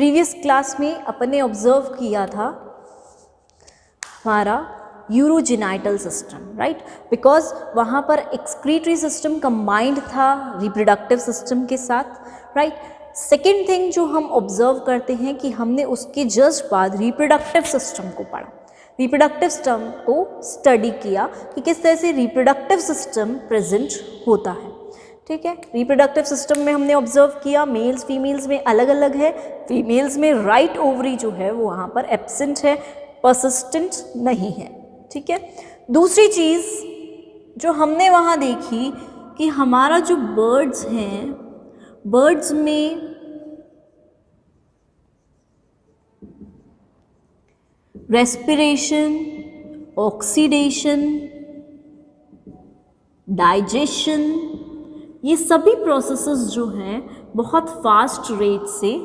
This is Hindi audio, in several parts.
प्रीवियस क्लास में अपने ऑब्जर्व किया था हमारा यूरोजेनाइटल सिस्टम, राइट, बिकॉज वहाँ पर एक्सक्रीटरी सिस्टम कंबाइंड था रिप्रोडक्टिव सिस्टम के साथ, राइट। सेकेंड थिंग जो हम ऑब्जर्व करते हैं कि हमने उसके जस्ट बाद रिप्रोडक्टिव सिस्टम को पढ़ा, रिप्रोडक्टिव सिस्टम को स्टडी किया कि किस तरह से रिप्रोडक्टिव सिस्टम प्रेजेंट होता है, ठीक है। रिप्रोडक्टिव सिस्टम में हमने ऑब्जर्व किया मेल्स फीमेल्स में अलग अलग है, फीमेल्स में राइट ओवरी जो है वो वहाँ पर एब्सेंट है, परसिस्टेंट नहीं है, ठीक है। दूसरी चीज़ जो हमने वहाँ देखी कि हमारा जो बर्ड्स हैं, बर्ड्स में रेस्पिरेशन, ऑक्सीडेशन, डाइजेशन, ये सभी प्रोसेसेस जो हैं बहुत फास्ट रेट से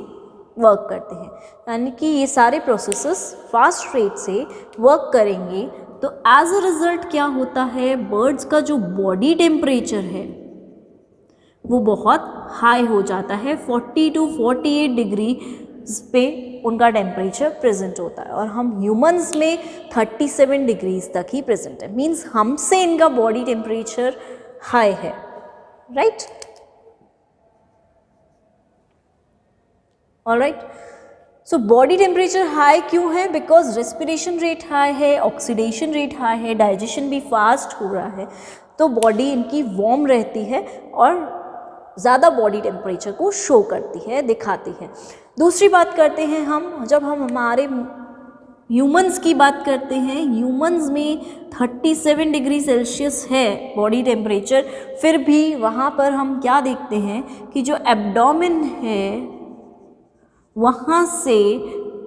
वर्क करते हैं, यानी कि ये सारे प्रोसेसेस फास्ट रेट से वर्क करेंगे तो एज अ रिज़ल्ट क्या होता है, बर्ड्स का जो बॉडी टेम्परेचर है वो बहुत हाई हो जाता है, 40 to 48 डिग्री पे उनका टेम्परेचर प्रेजेंट होता है और हम ह्यूमंस में 37 डिग्रीज तक ही प्रेजेंट है, मीन्स हमसे इनका बॉडी टेम्परेचर हाई है, right. Alright, so body temperature high क्यों है, बिकॉज रेस्पिरेशन रेट हाई है, ऑक्सीडेशन रेट हाई है, डाइजेशन भी फास्ट हो रहा है, तो बॉडी इनकी वार्म रहती है और ज़्यादा बॉडी टेम्परेचर को शो करती है, दिखाती है। दूसरी बात करते हैं हम, जब हम हमारे ह्यूमंस की बात करते हैं, ह्यूमंस में 37 डिग्री सेल्सियस है बॉडी टेम्परेचर, फिर भी वहाँ पर हम क्या देखते हैं कि जो एब्डोमेन है वहाँ से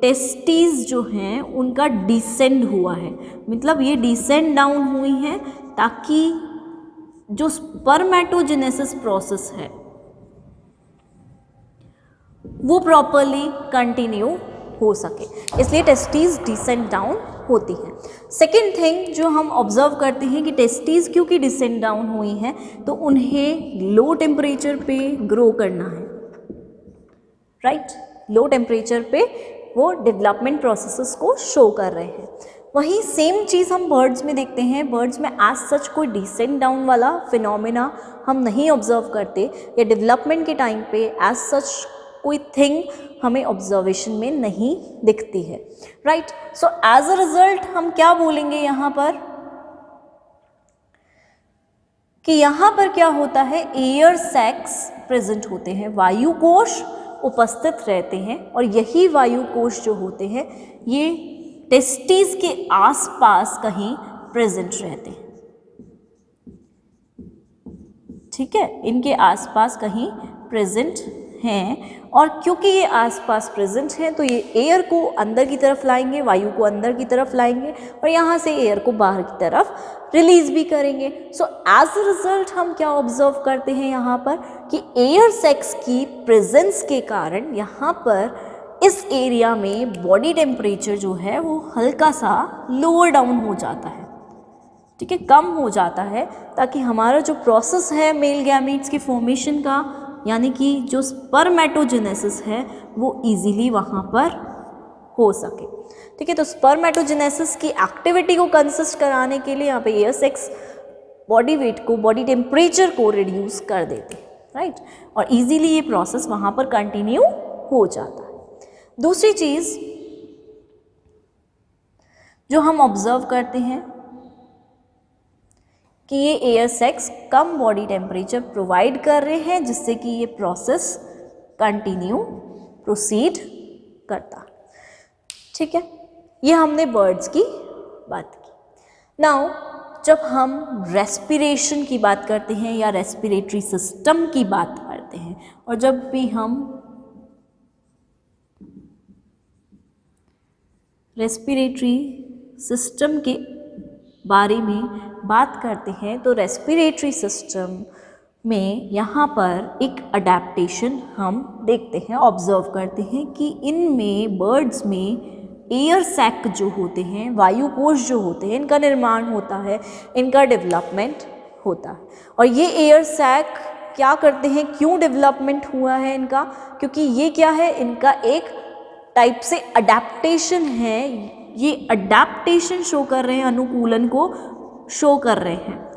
टेस्टीज जो हैं उनका डिसेंड हुआ है, मतलब ये डिसेंड डाउन हुई हैं ताकि जो स्पर्मेटोजेनेसिस प्रोसेस है वो प्रॉपरली कंटिन्यू हो सके, इसलिए टेस्टीज डिसेंड डाउन होती हैं। सेकेंड थिंग जो हम ऑब्जर्व करते हैं कि टेस्टीज क्योंकि डिसेंड डाउन हुई हैं तो उन्हें लो टेम्परेचर पे ग्रो करना है, राइट, लो टेम्परेचर पे वो डेवलपमेंट प्रोसेसेस को शो कर रहे हैं। वहीं सेम चीज़ हम बर्ड्स में देखते हैं, बर्ड्स में एज सच कोई डिसेंड डाउन वाला फिनोमेना हम नहीं ऑब्जर्व करते, या डेवलपमेंट के टाइम पे एज सच कोई थिंग हमें ऑब्जर्वेशन में नहीं दिखती है, right. So as a result हम क्या बोलेंगे यहाँ पर कि यहाँ पर क्या होता है, एयर सैक्स प्रेजेंट होते हैं, वायु कोश उपस्थित रहते हैं और यही वायु कोश जो होते हैं ये टेस्टीज के आसपास कहीं प्रेजेंट रहते हैं, ठीक है, इनके आसपास कहीं प्रेजेंट हैं और क्योंकि ये आसपास प्रेजेंट हैं तो ये एयर को अंदर की तरफ लाएंगे, वायु को अंदर की तरफ लाएंगे और यहाँ से एयर को बाहर की तरफ रिलीज भी करेंगे। सो एज अ रिजल्ट हम क्या ऑब्जर्व करते हैं यहाँ पर कि एयर सैक्स की प्रेजेंस के कारण यहाँ पर इस एरिया में बॉडी टेम्परेचर जो है वो हल्का सा लोअर डाउन हो जाता है, ठीक है, कम हो जाता है, ताकि हमारा जो प्रोसेस है मेल गैमीट्स के फॉर्मेशन का, यानी कि जो स्पर्मेटोजेनेसिस है वो इजीली वहाँ पर हो सके, ठीक है। तो स्पर्मेटोजेनेसिस की एक्टिविटी को कंसिस्ट कराने के लिए यहाँ पे एयर सेक्स बॉडी वेट को, बॉडी टेम्परेचर को रिड्यूस कर देते हैं, राइट, और इजीली ये प्रोसेस वहाँ पर कंटिन्यू हो जाता है। दूसरी चीज़ जो हम ऑब्जर्व करते हैं कि ये एयर सैक्स कम बॉडी टेम्परेचर प्रोवाइड कर रहे हैं जिससे कि ये प्रोसेस कंटिन्यू प्रोसीड करता, ठीक है। ये हमने बर्ड्स की बात की। नाउ जब हम रेस्पिरेशन की बात करते हैं या रेस्पिरेटरी सिस्टम की बात करते हैं और जब भी हम रेस्पिरेटरी सिस्टम के बारे में बात करते हैं तो रेस्पिरेटरी सिस्टम में यहाँ पर एक अडेप्टेशन हम देखते हैं, ऑब्जर्व करते हैं कि इनमें बर्ड्स में एयर सैक जो होते हैं, वायुकोश जो होते हैं, इनका निर्माण होता है, इनका डेवलपमेंट होता है। और ये एयर सैक क्या करते हैं, क्यों डेवलपमेंट हुआ है इनका, क्योंकि ये क्या है, इनका एक टाइप से अडेप्टेशन है, ये अडेप्टेशन शो कर रहे हैं, अनुकूलन को शो कर रहे हैं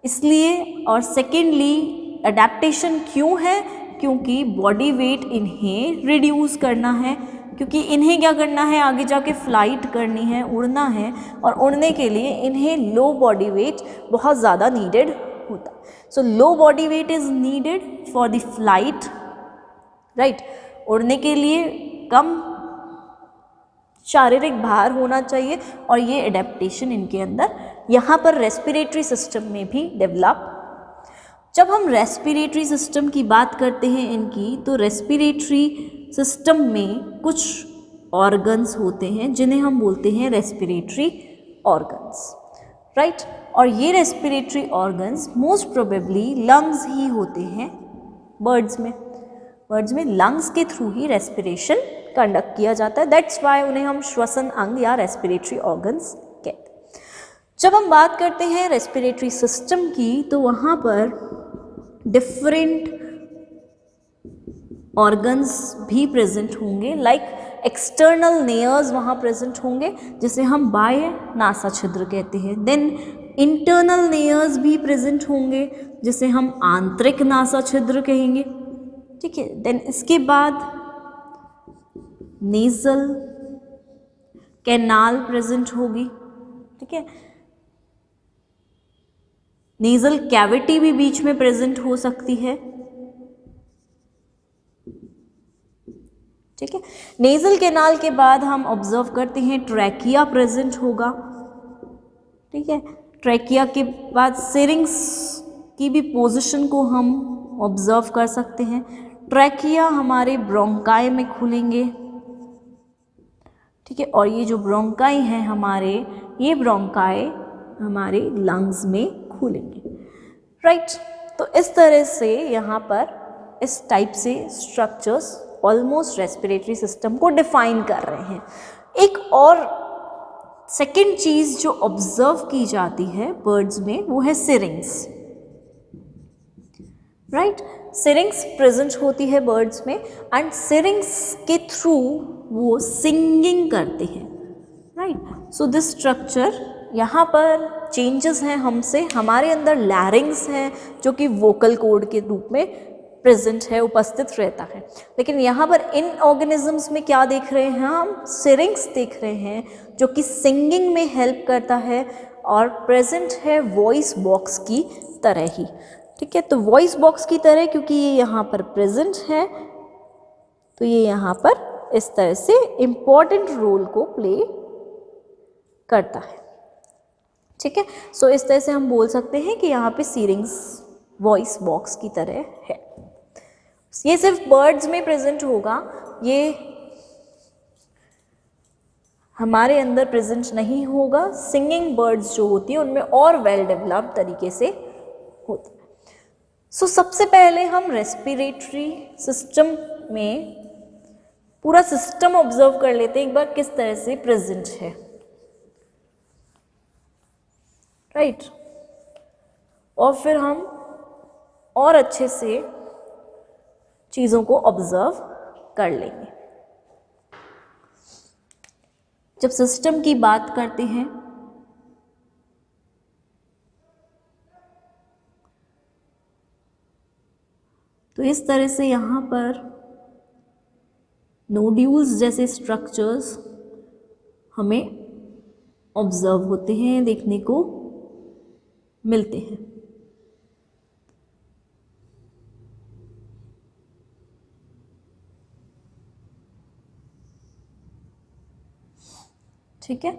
इसलिए। और सेकेंडली अडेप्टेशन क्यों है, क्योंकि बॉडी वेट इन्हें रिड्यूस करना है, क्योंकि इन्हें क्या करना है, आगे जाके फ्लाइट करनी है, उड़ना है, और उड़ने के लिए इन्हें लो बॉडी वेट बहुत ज़्यादा नीडेड होता है। So low body weight is needed for the flight, right. उड़ने के लिए कम शारीरिक भार होना चाहिए, और ये एडेप्टेशन इनके अंदर यहाँ पर रेस्पिरेटरी सिस्टम में भी डेवलप। जब हम रेस्पिरेटरी सिस्टम की बात करते हैं इनकी, तो रेस्पिरेटरी सिस्टम में कुछ ऑर्गन्स होते हैं जिन्हें हम बोलते हैं रेस्पिरेटरी ऑर्गन्स, राइट। और ये respiratory organs most probably lungs ही होते हैं बर्ड्स में। बर्ड्स में लंग्स के थ्रू ही रेस्पिरेशन कंडक्ट किया जाता है, दैट्स वाई उन्हें हम श्वसन अंग या रेस्पिरेटरी ऑर्गन्स कहते हैं। जब हम बात करते हैं रेस्पिरेटरी सिस्टम की, तो वहाँ पर डिफरेंट ऑर्गन्स भी प्रेजेंट होंगे, लाइक एक्सटर्नल नेयर्स वहाँ प्रेजेंट होंगे जिसे हम बाह्य नासा छिद्र कहते हैं। देन इंटरनल नेयर्स भी प्रेजेंट होंगे जिसे हम आंतरिक नासा छिद्र कहेंगे, ठीक है। देन इसके बाद नेजल कैनाल प्रेजेंट होगी, ठीक है। नेजल कैविटी भी बीच में प्रेजेंट हो सकती है, ठीक है। नेजल कैनाल के बाद हम ऑब्जर्व करते हैं ट्रैकिया प्रेजेंट होगा, ठीक है। ट्रैकिया के बाद सिरिंग्स की भी पोजीशन को हम ऑब्जर्व कर सकते हैं। ट्रैकिया हमारे ब्रोंकाई में खुलेंगे, ठीक है। और ये जो ब्रोंकाई हैं हमारे, ये ब्रोंकाई हमारे लंग्स में खुलेंगे, राइट। तो इस तरह से यहाँ पर इस टाइप से स्ट्रक्चर्स ऑलमोस्ट रेस्पिरेटरी सिस्टम को डिफाइन कर रहे हैं। एक और सेकेंड चीज़ जो ऑब्जर्व की जाती है बर्ड्स में, वो है सिरिंग्स, राइट। सिरिंग्स प्रेजेंट होती है बर्ड्स में, एंड सिरिंग्स के थ्रू वो सिंगिंग करते हैं, राइट। सो दिस स्ट्रक्चर, यहाँ पर चेंजेस हैं हमसे, हमारे अंदर लैरिंग्स हैं जो कि वोकल कॉर्ड के रूप में प्रेजेंट है, उपस्थित रहता है। लेकिन यहाँ पर इन ऑर्गेनिजम्स में क्या देख रहे हैं हम, सिरिंग्स देख रहे हैं जो कि सिंगिंग में हेल्प करता है, और प्रेजेंट है वॉइस बॉक्स की तरह ही, ठीक है। तो वॉइस बॉक्स की तरह क्योंकि ये यहाँ पर प्रेजेंट है, तो ये यहाँ पर इस तरह से इम्पॉर्टेंट रोल को प्ले करता है, ठीक है। सो इस तरह से हम बोल सकते हैं कि यहाँ पे सिरिंग्स वॉइस बॉक्स की तरह है। ये सिर्फ बर्ड्स में प्रेजेंट होगा, ये हमारे अंदर प्रेजेंट नहीं होगा। सिंगिंग बर्ड्स जो होती है उनमें और वेल डेवलप्ड तरीके से होता है। सो सबसे पहले हम रेस्पिरेटरी सिस्टम में पूरा सिस्टम ऑब्जर्व कर लेते हैं एक बार किस तरह से प्रेजेंट है, राइट। और फिर हम और अच्छे से चीज़ों को ऑब्जर्व कर लेंगे। जब सिस्टम की बात करते हैं तो इस तरह से यहाँ पर नोड्यूल्स जैसे स्ट्रक्चर्स हमें ऑब्जर्व होते हैं, देखने को मिलते हैं, ठीक है।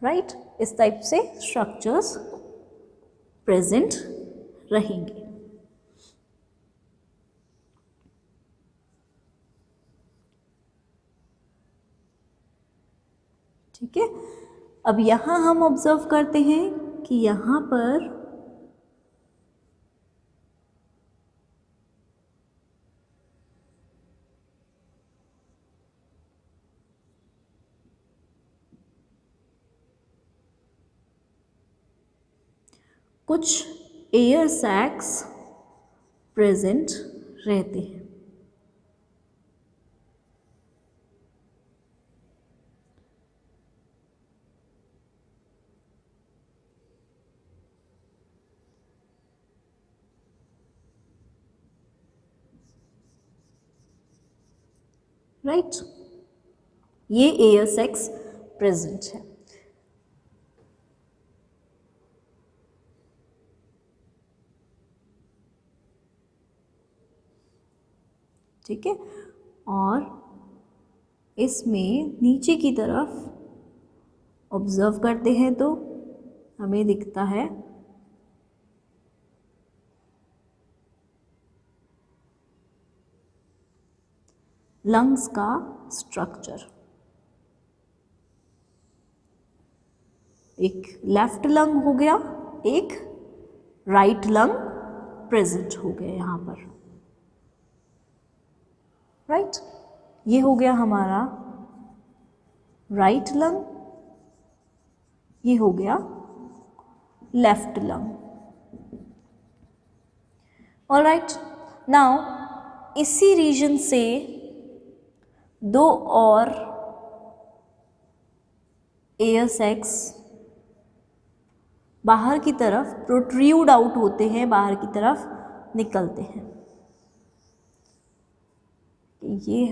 राइट, इस टाइप से स्ट्रक्चर्स प्रेजेंट रहेंगे। ठीक है, अब यहाँ हम ऑब्जर्व करते हैं कि यहाँ पर कुछ एयर सैक्स प्रेजेंट रहते हैं। राइट, ये एयर सैक्स प्रेजेंट है। ठीक है, और इसमें नीचे की तरफ ऑब्जर्व करते हैं तो हमें दिखता है लंग्स का स्ट्रक्चर। एक लेफ्ट लंग हो गया, एक राइट लंग प्रेजेंट हो गया यहाँ पर। राइट, ये हो गया हमारा राइट लंग, ये हो गया लेफ्ट लंग। ऑलराइट, नाउ इसी रीजन से दो और एयर सैक्स बाहर की तरफ प्रोट्रूड आउट होते हैं, बाहर की तरफ निकलते हैं। ये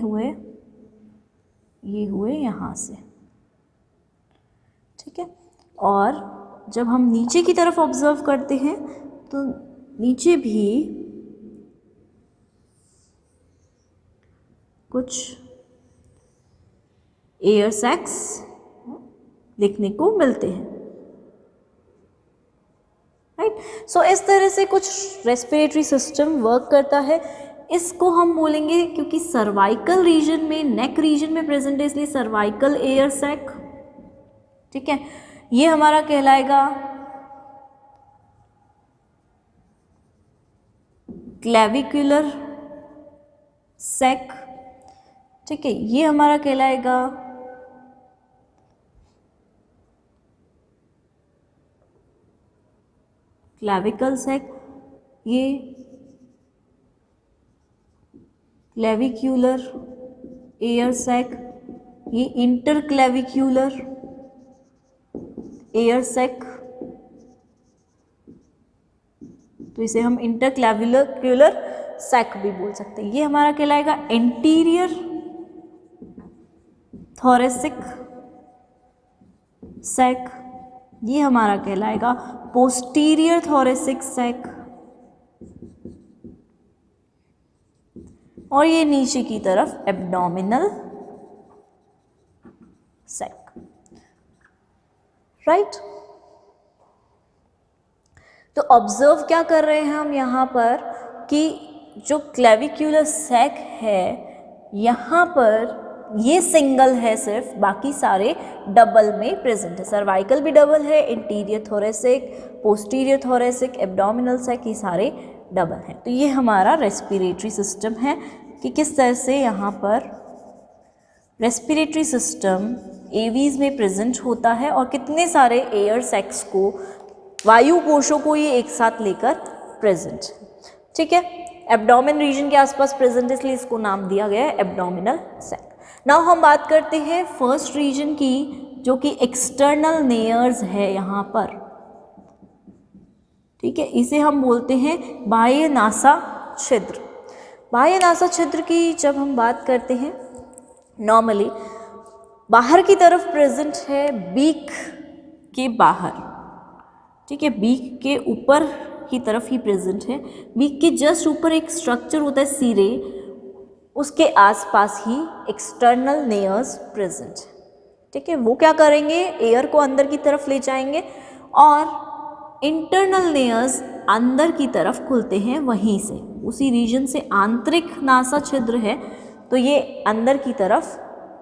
हुए यहाँ से। ठीक है, और जब हम नीचे की तरफ ऑब्जर्व करते हैं तो नीचे भी कुछ एयर सैक्स देखने को मिलते हैं। राइट, सो इस तरह से कुछ रेस्पिरेटरी सिस्टम वर्क करता है। इसको हम बोलेंगे, क्योंकि सर्वाइकल रीजन में, नेक रीजन में प्रेजेंट है, इसलिए सर्वाइकल एयर सैक। ठीक है, ये हमारा कहलाएगा क्लेविकुलर सैक। ठीक है, ये हमारा कहलाएगा क्लेविकल सैक, ये क्लेविक्यूलर एयर सैक, ये इंटरक्लेविक्यूलर एयर सैक। तो इसे हम इंटरक्लेविक्यूलर सैक भी बोल सकते हैं। ये हमारा कहलाएगा एंटीरियर थोरेसिक सैक, ये हमारा कहलाएगा पोस्टीरियर थोरेसिक सैक, और ये नीचे की तरफ एब्डोमिनल सैक। राइट, तो ऑब्जर्व क्या कर रहे हैं हम यहाँ पर कि जो क्लेविक्यूलर सैक है यहाँ पर ये सिंगल है सिर्फ, बाकी सारे डबल में प्रेजेंट है। सर्वाइकल भी डबल है, interior thoracic, posterior thoracic, abdominal sac, ये सारे डबल हैं। तो ये हमारा रेस्पिरेटरी सिस्टम है कि किस तरह से यहाँ पर रेस्पिरेटरी सिस्टम एवीज में प्रेजेंट होता है और कितने सारे एयर सैक्स को, वायु कोशों को ये एक साथ लेकर प्रेजेंट है। ठीक है, एब्डोमेन रीजन के आसपास प्रेजेंट है, इसलिए इसको नाम दिया गया है एब्डोमिनल सैक। नाउ हम बात करते हैं फर्स्ट रीजन की, जो कि एक्सटर्नल नेयर्स है यहाँ पर। ठीक है, इसे हम बोलते हैं बाह्य नासा छिद्र। बाह्य नासा छिद्र की जब हम बात करते हैं, नॉर्मली बाहर की तरफ प्रेजेंट है, बीक के बाहर। ठीक है, बीक के ऊपर की तरफ ही प्रेजेंट है। बीक के जस्ट ऊपर एक स्ट्रक्चर होता है सिरे, उसके आसपास ही एक्सटर्नल नेयर्स प्रेजेंट है। ठीक है, वो क्या करेंगे, एयर को अंदर की तरफ ले जाएंगे और इंटरनल नेयर्स अंदर की तरफ खुलते हैं वहीं से, उसी रीजन से। आंतरिक नासा छिद्र है तो ये अंदर की तरफ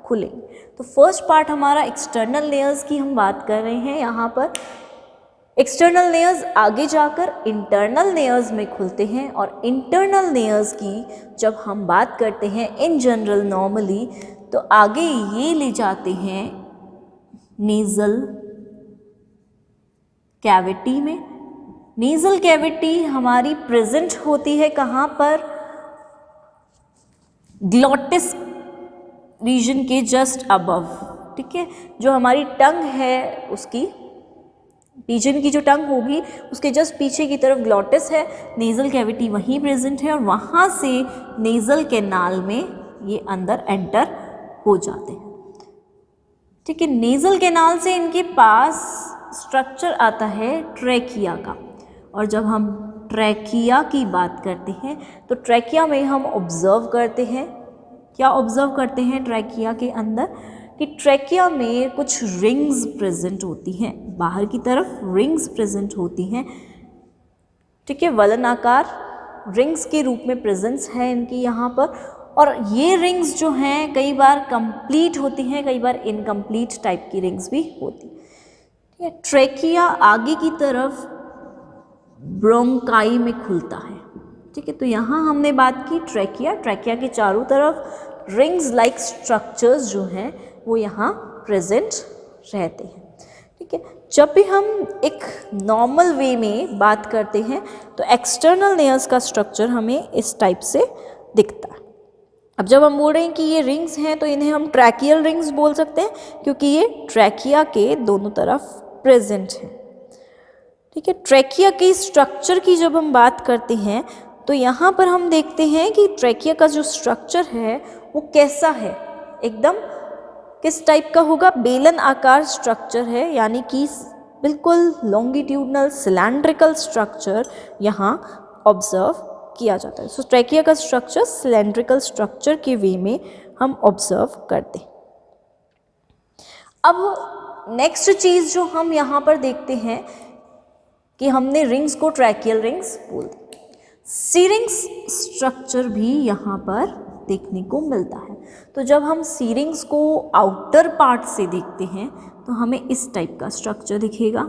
खुलेंगे। तो फर्स्ट पार्ट हमारा एक्सटर्नल लेयर्स की हम बात कर रहे हैं यहाँ पर। एक्सटर्नल लेयर्स आगे जाकर इंटरनल लेयर्स में खुलते हैं, और इंटरनल लेयर्स की जब हम बात करते हैं इन जनरल नॉर्मली, तो आगे ये ले जाते हैं नेज़ल कैविटी में, नेज़ल कैविटी हमारी प्रेजेंट होती है कहाँ पर, ग्लॉटिस रीजन के जस्ट अबव, ठीक है। जो हमारी टंग है उसकी पिजन की जो टंग होगी उसके जस्ट पीछे की तरफ ग्लॉटिस है, नेज़ल कैविटी वहीं प्रेजेंट है और वहाँ से नेज़ल कैनाल में ये अंदर एंटर हो जाते हैं, ठीक है। नेज़ल कैनाल से इनके पास स्ट्रक्चर आता है ट्रैकिया का, और जब हम ट्रैकिया की बात करते हैं तो ट्रैकिया में हम ऑब्जर्व करते हैं, क्या ऑब्जर्व करते हैं ट्रैकिया के अंदर, कि ट्रैकिया में कुछ रिंग्स प्रेजेंट होती हैं, बाहर की तरफ रिंग्स प्रेजेंट होती हैं, ठीक है। वलनाकार रिंग्स के रूप में प्रेजेंस है इनकी यहाँ पर, और ये रिंग्स जो हैं कई बार कंप्लीट होती हैं, कई बार इनकम्प्लीट टाइप की रिंग्स भी होती हैं, ठीक है। ट्रैकिया आगे की तरफ ब्रोंकाई में खुलता है, ठीक है। तो यहाँ हमने बात की ट्रैकिया के चारों तरफ रिंग्स लाइक स्ट्रक्चर्स जो हैं वो यहाँ प्रेजेंट रहते हैं, ठीक है। जब भी हम एक नॉर्मल वे में बात करते हैं तो एक्सटर्नल लेयर्स का स्ट्रक्चर हमें इस टाइप से दिखता है। अब जब हम बोल रहे हैं कि ये रिंग्स हैं तो इन्हें हम ट्रैकियल रिंग्स बोल सकते हैं, क्योंकि ये ट्रैकिया के दोनों तरफ प्रेजेंट हैं, ठीक है। ट्रैकिया के स्ट्रक्चर की जब हम बात करते हैं तो यहाँ पर हम देखते हैं कि ट्रैकिया का जो स्ट्रक्चर है वो कैसा है, एकदम किस टाइप का होगा, बेलन आकार स्ट्रक्चर है, यानी कि बिल्कुल लॉन्गिट्यूडनल सिलेंड्रिकल स्ट्रक्चर यहाँ ऑब्जर्व किया जाता है। सो ट्रैकिया का स्ट्रक्चर सिलेंड्रिकल स्ट्रक्चर के वे में हम ऑब्जर्व करते हैं। अब नेक्स्ट चीज़ जो हम यहाँ पर देखते हैं कि हमने रिंग्स को ट्रैकियल रिंग्स बोल दी, सीरिंग्स स्ट्रक्चर भी यहाँ पर देखने को मिलता है। तो जब हम सीरिंग्स को आउटर पार्ट से देखते हैं तो हमें इस टाइप का स्ट्रक्चर दिखेगा,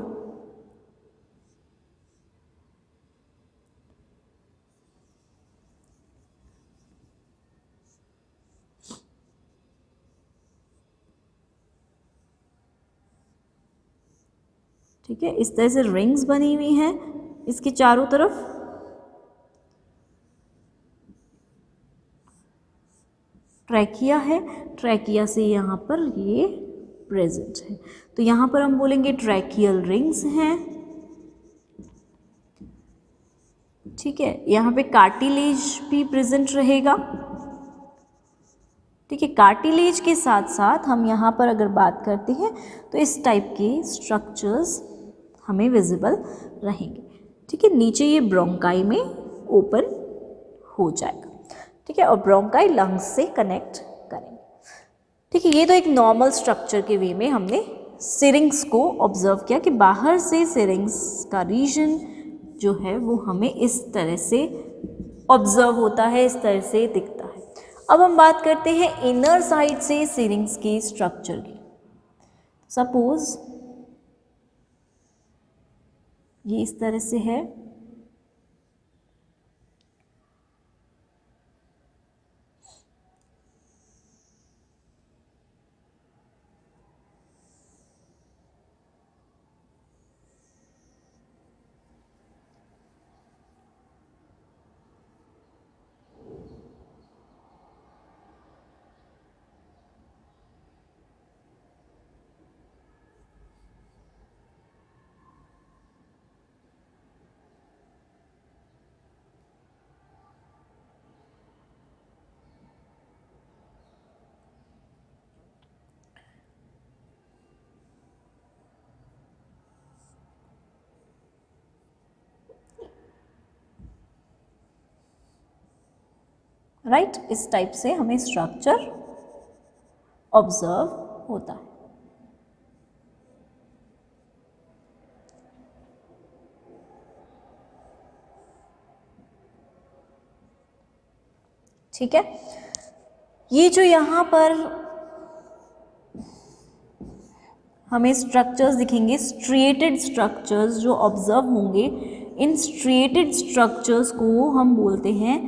ठीक है। इस तरह से रिंग्स बनी हुई हैं इसके चारों तरफ, ट्रैकिया है, ट्रैकिया से यहाँ पर ये प्रेजेंट है, तो यहाँ पर हम बोलेंगे ट्रैकियल रिंग्स हैं, ठीक है। यहाँ पे कार्टिलेज भी प्रेजेंट रहेगा, ठीक है। कार्टिलेज के साथ साथ हम यहाँ पर अगर बात करते हैं तो इस टाइप के स्ट्रक्चर्स हमें विजिबल रहेंगे, ठीक है। नीचे ये ब्रोंकाई में ओपन हो जाएगा, ठीक है, और ब्रोंकाई लंग्स से कनेक्ट करेंगे, ठीक है। ये तो एक नॉर्मल स्ट्रक्चर के वे में हमने सिरिंग्स को ऑब्जर्व किया कि बाहर से सिरिंग्स का रीजन जो है वो हमें इस तरह से ऑब्जर्व होता है, इस तरह से दिखता है। अब हम बात करते हैं इनर साइड से सिरिंग्स के स्ट्रक्चर की। सपोज ये इस तरह से है, राइट, इस टाइप से हमें स्ट्रक्चर ऑब्जर्व होता है। ठीक है, ये जो यहाँ पर हमें स्ट्रक्चर्स दिखेंगे, स्ट्रिएटेड स्ट्रक्चर्स जो ऑब्जर्व होंगे, इन स्ट्रिएटेड स्ट्रक्चर्स को हम बोलते हैं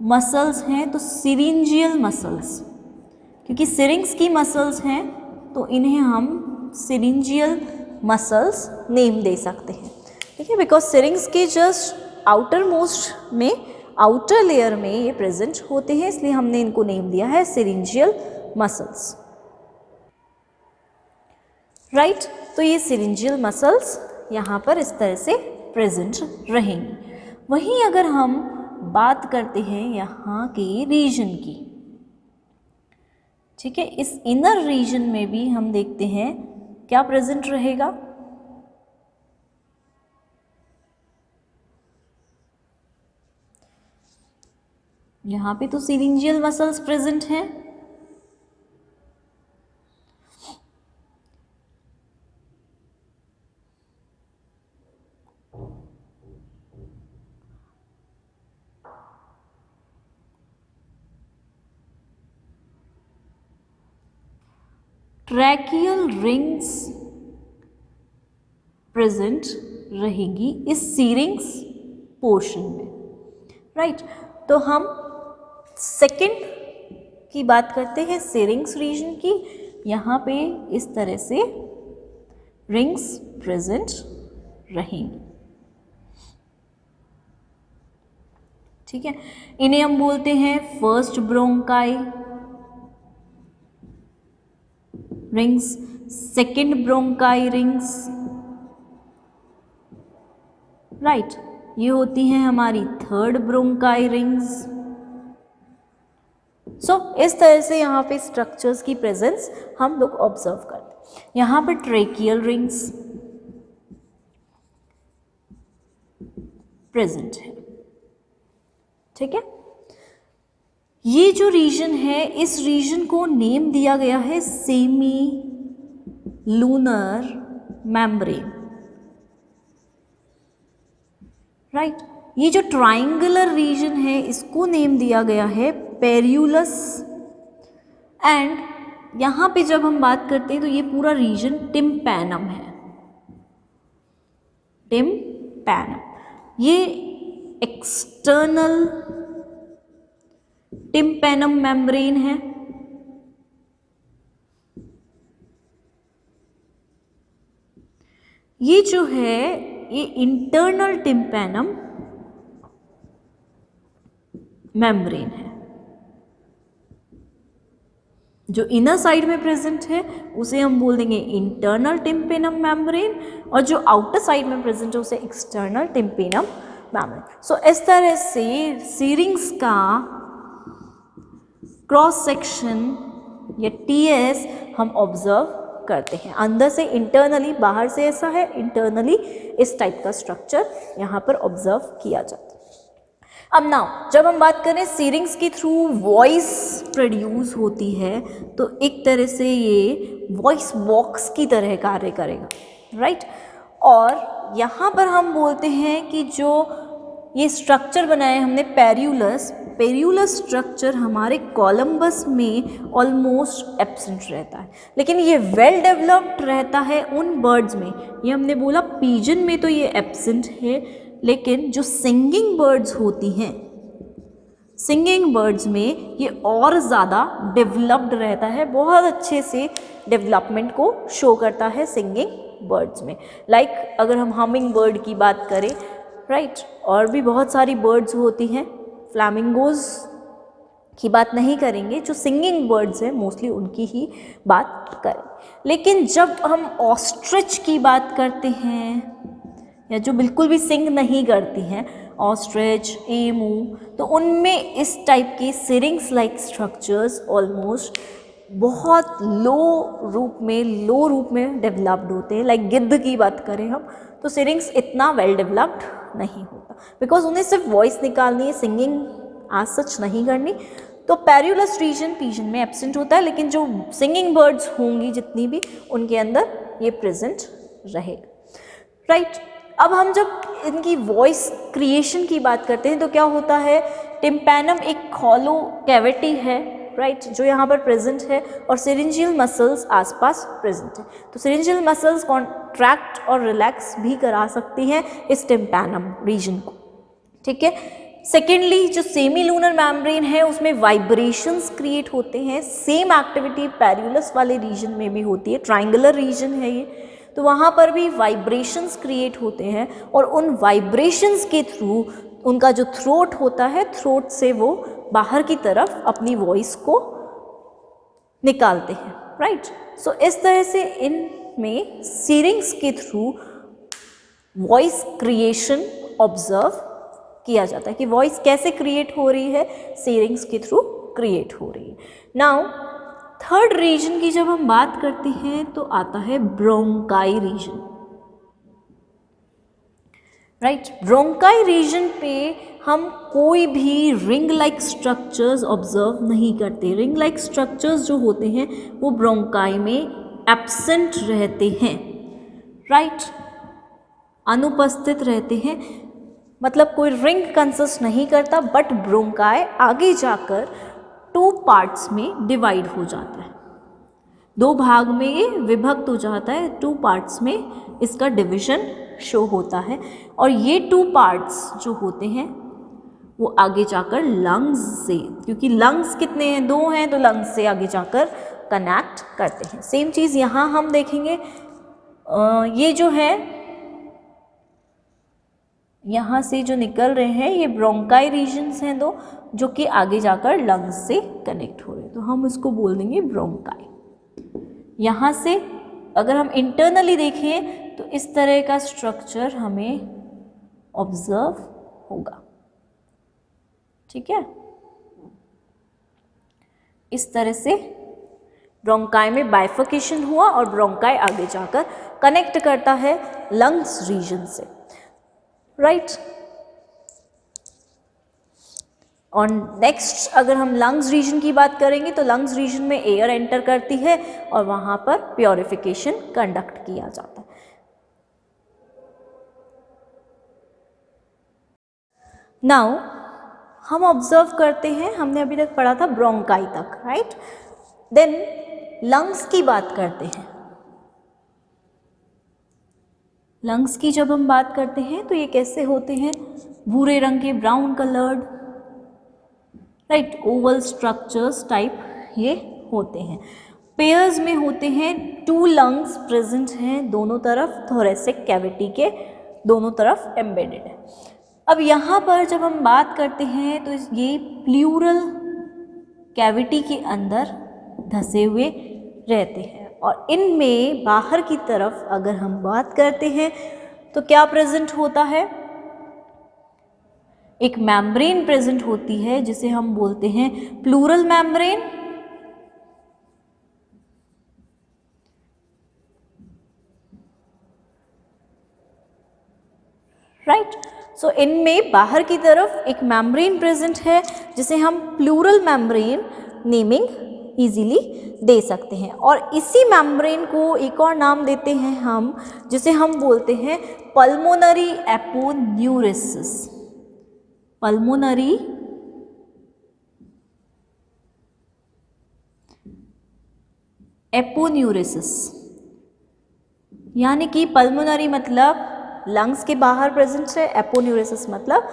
मसल्स हैं, तो सिरिंजियल मसल्स, क्योंकि सिरिंग्स की मसल्स हैं तो इन्हें हम सिरिंजियल मसल्स नेम दे सकते हैं। ठीक है, बिकॉज सिरिंग्स के जस्ट आउटर मोस्ट में, आउटर लेयर में ये प्रेजेंट होते हैं, इसलिए हमने इनको नेम दिया है सिरिंजियल मसल्स। राइट, तो ये सिरिंजियल मसल्स यहाँ पर इस तरह से प्रेजेंट रहेंगी। वहीं अगर हम बात करते हैं यहाँ के रीजन की, ठीक है, इस इनर रीजन में भी हम देखते हैं क्या प्रेजेंट रहेगा। यहाँ पे तो सिरिंजियल मसल्स प्रेजेंट हैं, ट्रैकियल रिंग्स प्रेजेंट रहेगी इस सीरिंग्स पोर्शन में। राइट, तो हम सेकंड की बात करते हैं सिरिंग्स रीजन की। यहाँ पे इस तरह से रिंग्स प्रेजेंट रहेंगी। ठीक है, इन्हें हम बोलते हैं first bronchi rings, second bronchi rings. Right, ये होती हैं हमारी थर्ड ब्रोंकाई रिंग्स। सो इस तरह से यहाँ पे स्ट्रक्चर्स की प्रेजेंस हम लोग ऑब्जर्व करते हैं। यहाँ पर ट्रेकियल रिंग्स प्रेजेंट है। ठीक है, ये जो रीजन है, इस रीजन को नेम दिया गया है सेमी लूनर मेम्ब्रेन। राइट, ये जो ट्राइंगुलर रीजन है इसको नेम दिया गया है पेरियुलस। एंड यहाँ पे जब हम बात करते हैं तो ये पूरा रीजन टिम्पैनम है, टिम्पैनम। ये एक्सटर्नल टिम्पैनम मेम्ब्रेन है। ये जो है ये इंटरनल टिम्पैनम मेम्ब्रेन है। जो इनर साइड में प्रेजेंट है उसे हम बोल देंगे इंटरनल टिम्पैनम मेम्ब्रेन, और जो आउटर साइड में प्रेजेंट है उसे एक्सटर्नल टिम्पैनम मेम्ब्रेन। सो इस तरह से सीरिंग्स का क्रॉस सेक्शन या टीएस हम ऑब्जर्व करते हैं। अंदर से इंटरनली, बाहर से ऐसा है, इंटरनली इस टाइप का स्ट्रक्चर यहाँ पर ऑब्जर्व किया जाता है। अब नाउ जब हम बात करें सीरिंग्स के थ्रू वॉइस प्रोड्यूस होती है तो एक तरह से ये वॉइस बॉक्स की तरह कार्य करेगा। राइट, और यहाँ पर हम बोलते हैं कि जो ये स्ट्रक्चर बनाया हमने पेरियुलस, पेरियुलस स्ट्रक्चर हमारे कोलंबस में ऑलमोस्ट एब्सेंट रहता है, लेकिन ये वेल डेवलप्ड रहता है उन बर्ड्स में। ये हमने बोला पीजन में तो ये एब्सेंट है, लेकिन जो सिंगिंग बर्ड्स होती हैं, सिंगिंग बर्ड्स में ये और ज़्यादा डेवलप्ड रहता है, बहुत अच्छे से डेवलपमेंट को शो करता है सिंगिंग बर्ड्स में। लाइक अगर हम हमिंग बर्ड की बात करें, राइट, और भी बहुत सारी बर्ड्स होती हैं, फ्लैमिंगोज की बात नहीं करेंगे, जो सिंगिंग बर्ड्स हैं मोस्टली उनकी ही बात करें। लेकिन जब हम ऑस्ट्रिच की बात करते हैं या जो बिल्कुल भी सिंग नहीं करती हैं, ऑस्ट्रिच, एमू, तो उनमें इस टाइप के सिरिंग्स लाइक स्ट्रक्चर्स ऑलमोस्ट बहुत लो रूप में डेवलप्ड होते हैं। लाइक गिद्ध की बात करें हम तो सिरिंग्स इतना वेल डेवलप्ड नहीं होता, बिकॉज उन्हें सिर्फ वॉइस निकालनी है, सिंगिंग आज सच नहीं करनी। तो पेरियुलस रीजन पीजन में एब्सेंट होता है, लेकिन जो सिंगिंग बर्ड्स होंगी जितनी भी, उनके अंदर ये प्रेजेंट रहेगा। राइट, अब हम जब इनकी वॉइस क्रिएशन की बात करते हैं तो क्या होता है, टिम्पैनम एक हॉलो कैविटी है, राइट, जो यहाँ पर प्रेजेंट है, और सिरिंजियल मसल्स आसपास प्रेजेंट है। तो सिरिंजियल मसल्स कॉन्ट्रैक्ट और रिलैक्स भी करा सकती हैं इस टिम्पैनम रीजन को। ठीक है, सेकेंडली जो सेमी लूनर मेम्ब्रेन है उसमें वाइब्रेशंस क्रिएट होते हैं। सेम एक्टिविटी पेरियुलस वाले रीजन में भी होती है, ट्राइंगुलर रीजन है ये, तो वहाँ पर भी वाइब्रेशंस क्रिएट होते हैं और उन वाइब्रेशंस के थ्रू उनका जो थ्रोट होता है, थ्रोट से वो बाहर की तरफ अपनी वॉइस को निकालते हैं, राइट। सो इस तरह से इनमें सीरिंग्स के थ्रू वॉइस क्रिएशन ऑब्जर्व किया जाता है कि वॉइस कैसे क्रिएट हो रही है, सीरिंग्स के थ्रू क्रिएट हो रही है। नाउ थर्ड रीजन की जब हम बात करते हैं तो आता है bronchi region, right. Bronchi region पे हम कोई भी रिंग लाइक स्ट्रक्चर्स ऑब्जर्व नहीं करते। रिंग लाइक स्ट्रक्चर्स जो होते हैं वो ब्रोंकाई में एब्सेंट रहते हैं, राइट, अनुपस्थित रहते हैं। मतलब कोई रिंग कंसिस्ट नहीं करता, बट ब्रोंकाई आगे जाकर 2 पार्ट्स में डिवाइड हो जाता है, 2 भाग में ये विभक्त हो जाता है, 2 पार्ट्स में इसका डिवीजन शो होता है। और ये 2 पार्ट्स जो होते हैं वो आगे जाकर लंग्स से, क्योंकि लंग्स कितने हैं, 2 हैं, तो लंग्स से आगे जाकर कनेक्ट करते हैं। सेम चीज़ यहाँ हम देखेंगे, ये जो है यहाँ से जो निकल रहे हैं ये ब्रोंकाई रीजन्स हैं 2, जो कि आगे जाकर लंग्स से कनेक्ट हो रहे हैं, तो हम इसको बोल देंगे ब्रोंकाई। यहाँ से अगर हम इंटरनली देखें तो इस तरह का स्ट्रक्चर हमें ऑब्जर्व होगा, ठीक है। इस तरह से ब्रोंकाई में बाइफर्केशन हुआ और ब्रोंकाई आगे जाकर कनेक्ट करता है लंग्स रीजन से, राइट। और नेक्स्ट अगर हम लंग्स रीजन की बात करेंगे तो लंग्स रीजन में एयर एंटर करती है और वहाँ पर प्योरिफिकेशन कंडक्ट किया जाता है। नाउ हम ऑब्जर्व करते हैं, हमने अभी तक पढ़ा था ब्रोंकाई तक, राइट। देन लंग्स की बात करते हैं। लंग्स की जब हम बात करते हैं तो ये कैसे होते हैं, भूरे रंग के, brown coloured, right, Oval structures type ये होते हैं। पेयर्स में होते हैं, 2 लंग्स प्रेजेंट हैं दोनों तरफ, थोरेसिक कैविटी के दोनों तरफ एम्बेडेड है। अब यहाँ पर जब हम बात करते हैं तो ये प्लूरल कैविटी के अंदर धंसे हुए रहते हैं और इनमें बाहर की तरफ अगर हम बात करते हैं तो क्या प्रेजेंट होता है, एक मेम्ब्रेन प्रेजेंट होती है जिसे हम बोलते हैं प्लूरल मेम्ब्रेन, राइट। सो इनमें बाहर की तरफ एक मेम्ब्रेन प्रेजेंट है जिसे हम प्लूरल मेम्ब्रेन नेमिंग इजीली दे सकते हैं। और इसी मेम्ब्रेन को एक और नाम देते हैं हम, जिसे हम बोलते हैं पल्मोनरी एपोन्यूरेसिस। पल्मोनरी एपोन्यूरेसिस, यानी कि पल्मोनरी मतलब लंग्स के बाहर प्रेजेंट है, एपोन्यूरेसिस मतलब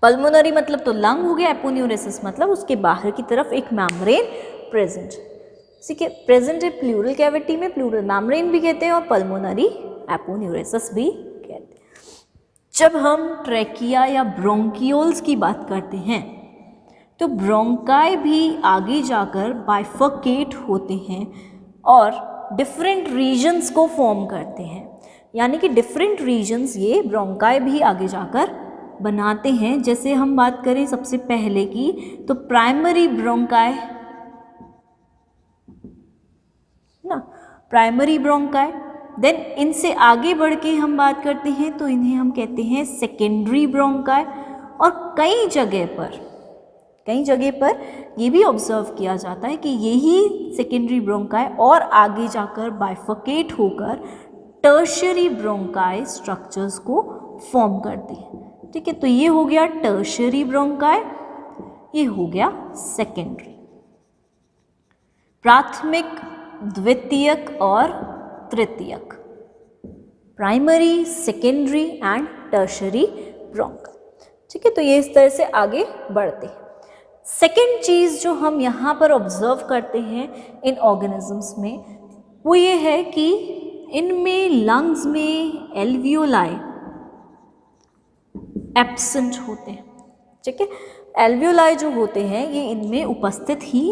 पल्मोनरी मतलब तो लंग हो गया, एपोन्यूरेसिस मतलब उसके बाहर की तरफ एक मेम्ब्रेन प्रेजेंट, ठीक है, प्रेजेंट है प्लूरल कैविटी में, प्लूरल मेम्ब्रेन भी कहते हैं और पल्मोनरी एपोन्यूरेसिस भी कहते हैं। जब हम ट्रैकिया या ब्रोंकियोल्स की बात करते हैं तो ब्रोंकाई भी आगे जाकर बाइफर्केट होते हैं और डिफरेंट रीजन्स को फॉर्म करते हैं, यानी कि डिफरेंट रीजन्स ये ब्रोंकाई भी आगे जाकर बनाते हैं। जैसे हम बात करें सबसे पहले की तो प्राइमरी ब्रोंकाई ना, प्राइमरी ब्रोंकाई, देन इनसे आगे बढ़ के हम बात करते हैं तो इन्हें हम कहते हैं सेकेंडरी ब्रोंकाई। और कई जगह पर ये भी ऑब्जर्व किया जाता है कि यही सेकेंडरी ब्रोंकाई और आगे जाकर बाइफर्केट होकर टर्शियरी ब्रोंकाई स्ट्रक्चर्स को फॉर्म करते हैं, ठीक है। तो ये हो गया टर्शियरी ब्रोंकाई, ये हो गया सेकेंडरी। प्राथमिक, द्वितीयक और तृतीयक, primary, secondary and tertiary bronchi, ठीक है। तो ये इस तरह से आगे बढ़ते हैं। सेकेंड चीज़ जो हम यहाँ पर ऑब्जर्व करते हैं इन ऑर्गेनिजम्स में वो ये है कि इनमें लंग्स में एल्वियोलाई एब्सेंट होते हैं, ठीक है। एल्वियोलाई जो होते हैं ये इनमें उपस्थित ही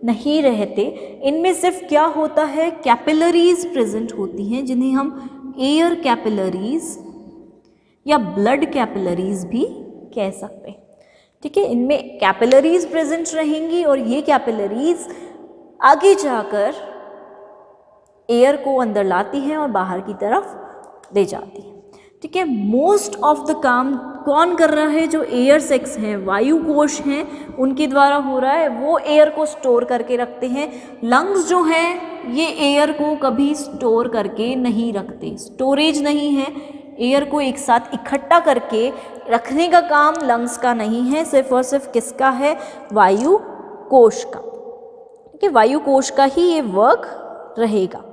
नहीं रहते। इनमें सिर्फ क्या होता है, कैपिलरीज प्रेजेंट होती हैं, जिन्हें हम एयर कैपिलरीज या ब्लड कैपिलरीज भी कह सकते हैं, ठीक है। इनमें कैपिलरीज प्रेजेंट रहेंगी और ये कैपिलरीज आगे जाकर एयर को अंदर लाती हैं और बाहर की तरफ ले जाती है, ठीक है। मोस्ट ऑफ द काम कौन कर रहा है, जो एयर सेक्स हैं, वायु कोश हैं, उनके द्वारा हो रहा है। वो एयर को स्टोर करके रखते हैं। लंग्स जो हैं ये एयर को कभी स्टोर करके नहीं रखते, स्टोरेज नहीं है। एयर को एक साथ इकट्ठा करके रखने का काम लंग्स का नहीं है, सिर्फ और सिर्फ किसका है, वायु कोश का, ठीक है। वायु कोश का ही ये वर्क रहेगा।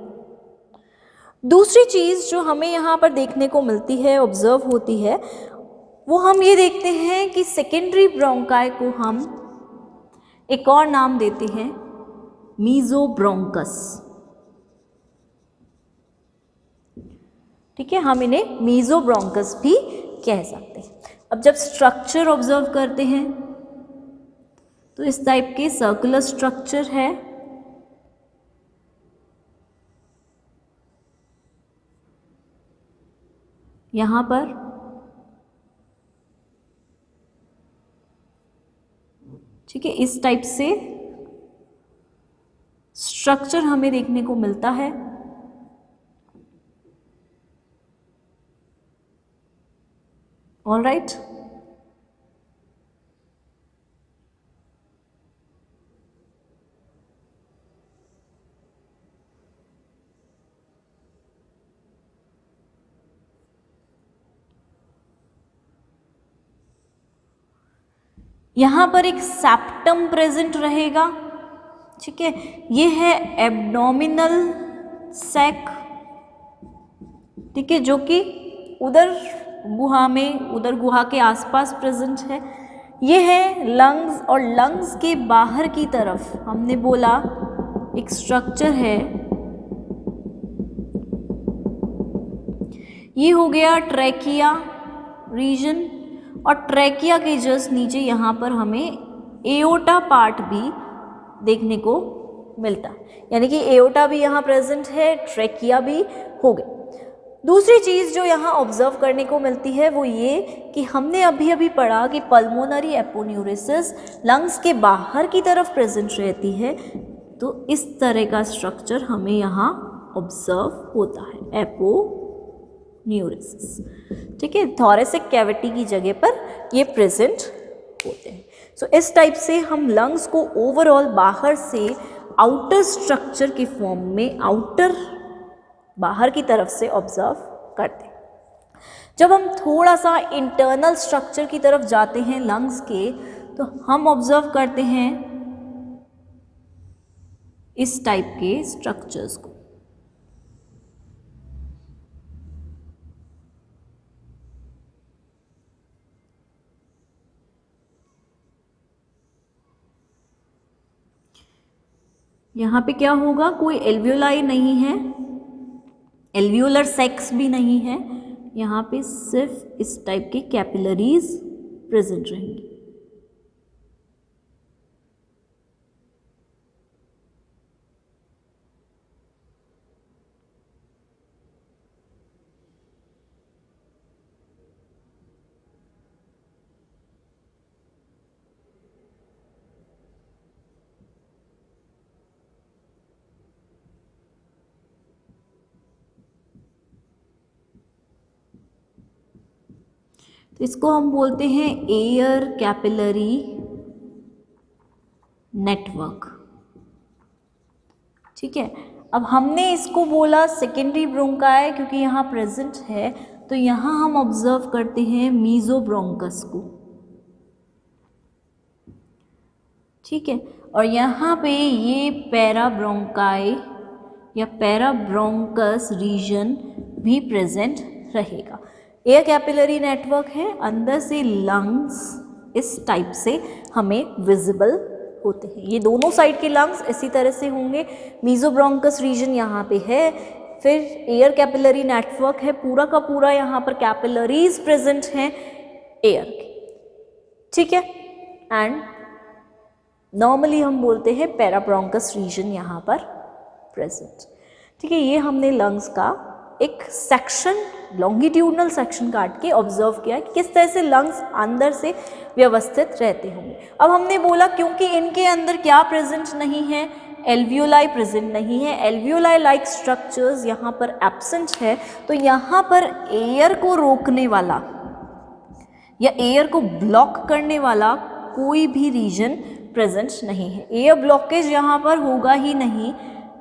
दूसरी चीज़ जो हमें यहाँ पर देखने को मिलती है, ऑब्जर्व होती है, वो हम ये देखते हैं कि सेकेंडरी ब्रोंकाई को हम एक और नाम देते हैं, मीजोब्रोंकस, ठीक है। हम इन्हें मीजोब्रोंकस भी कह सकते हैं। अब जब स्ट्रक्चर ऑब्जर्व करते हैं तो इस टाइप के सर्कुलर स्ट्रक्चर है, यहाँ पर ठीक है, इस टाइप से स्ट्रक्चर हमें देखने को मिलता है। ऑल राइट, यहाँ पर एक सेप्टम प्रेजेंट रहेगा, ठीक है। ये है एब्डोमिनल सैक, ठीक है, जो कि उधर गुहा में, उधर गुहा के आसपास प्रेजेंट है। ये है लंग्स, और लंग्स के बाहर की तरफ हमने बोला एक स्ट्रक्चर है, ये हो गया ट्रैकिया रीजन, और ट्रैकिया के जस्ट नीचे यहाँ पर हमें एओटा पार्ट भी देखने को मिलता है, यानी कि एओटा भी यहाँ प्रेजेंट है, ट्रैकिया भी हो गए। दूसरी चीज़ जो यहाँ ऑब्जर्व करने को मिलती है वो ये कि हमने अभी अभी पढ़ा कि पल्मोनरी एपोन्यूरिसिस लंग्स के बाहर की तरफ प्रेजेंट रहती है, तो इस तरह का स्ट्रक्चर हमें यहाँ ऑब्जर्व होता है, एपोन्यूरिसिस, ठीक है। थोरेसिक कैविटी की जगह पर ये प्रेजेंट होते हैं। सो इस टाइप से हम लंग्स को ओवरऑल बाहर से आउटर स्ट्रक्चर के फॉर्म में, आउटर बाहर की तरफ से ऑब्जर्व करते हैं। जब हम थोड़ा सा इंटरनल स्ट्रक्चर की तरफ जाते हैं लंग्स के, तो हम ऑब्जर्व करते हैं इस टाइप के स्ट्रक्चर्स को। यहाँ पे क्या होगा, कोई एल्वियोलाई नहीं है, एल्वियोलर सेक्स भी नहीं है, यहाँ पे सिर्फ इस टाइप के कैपिलरीज प्रेजेंट रहेंगी। तो इसको हम बोलते हैं एयर कैपिलरी नेटवर्क, ठीक है। अब हमने इसको बोला सेकेंडरी ब्रोंकाई क्योंकि यहाँ प्रेजेंट है, तो यहाँ हम ऑब्जर्व करते हैं मीजोब्रोंकस को, ठीक है। और यहाँ पे ये पैराब्रोंकाई या पैराब्रोंकस रीजन भी प्रेजेंट रहेगा। एयर कैपिलरी नेटवर्क है, अंदर से लंग्स इस टाइप से हमें विजिबल होते हैं। ये दोनों साइड के लंग्स इसी तरह से होंगे। मीजोब्रोंकस रीजन यहाँ पे है, फिर एयर कैपिलरी नेटवर्क है, पूरा का पूरा यहाँ पर कैपिलरीज प्रेजेंट हैं एयर के, ठीक है। एंड नॉर्मली हम बोलते हैं पैराब्रोंकस रीजन यहाँ पर प्रेजेंट, ठीक है। ये हमने लंग्स का एक सेक्शन, लॉन्गिट्यूडनल सेक्शन काट के ऑब्जर्व किया कि किस तरह से लंग्स अंदर से व्यवस्थित रहते होंगे। अब हमने बोला क्योंकि इनके अंदर क्या प्रेजेंट नहीं है, एल्वियोलाई प्रेजेंट नहीं है, एल्वियोलाई लाइक स्ट्रक्चर्स यहाँ पर एब्सेंट है, तो यहाँ पर एयर को रोकने वाला या एयर को ब्लॉक करने वाला कोई भी रीजन प्रेजेंट नहीं है। एयर ब्लॉकेज यहाँ पर होगा ही नहीं,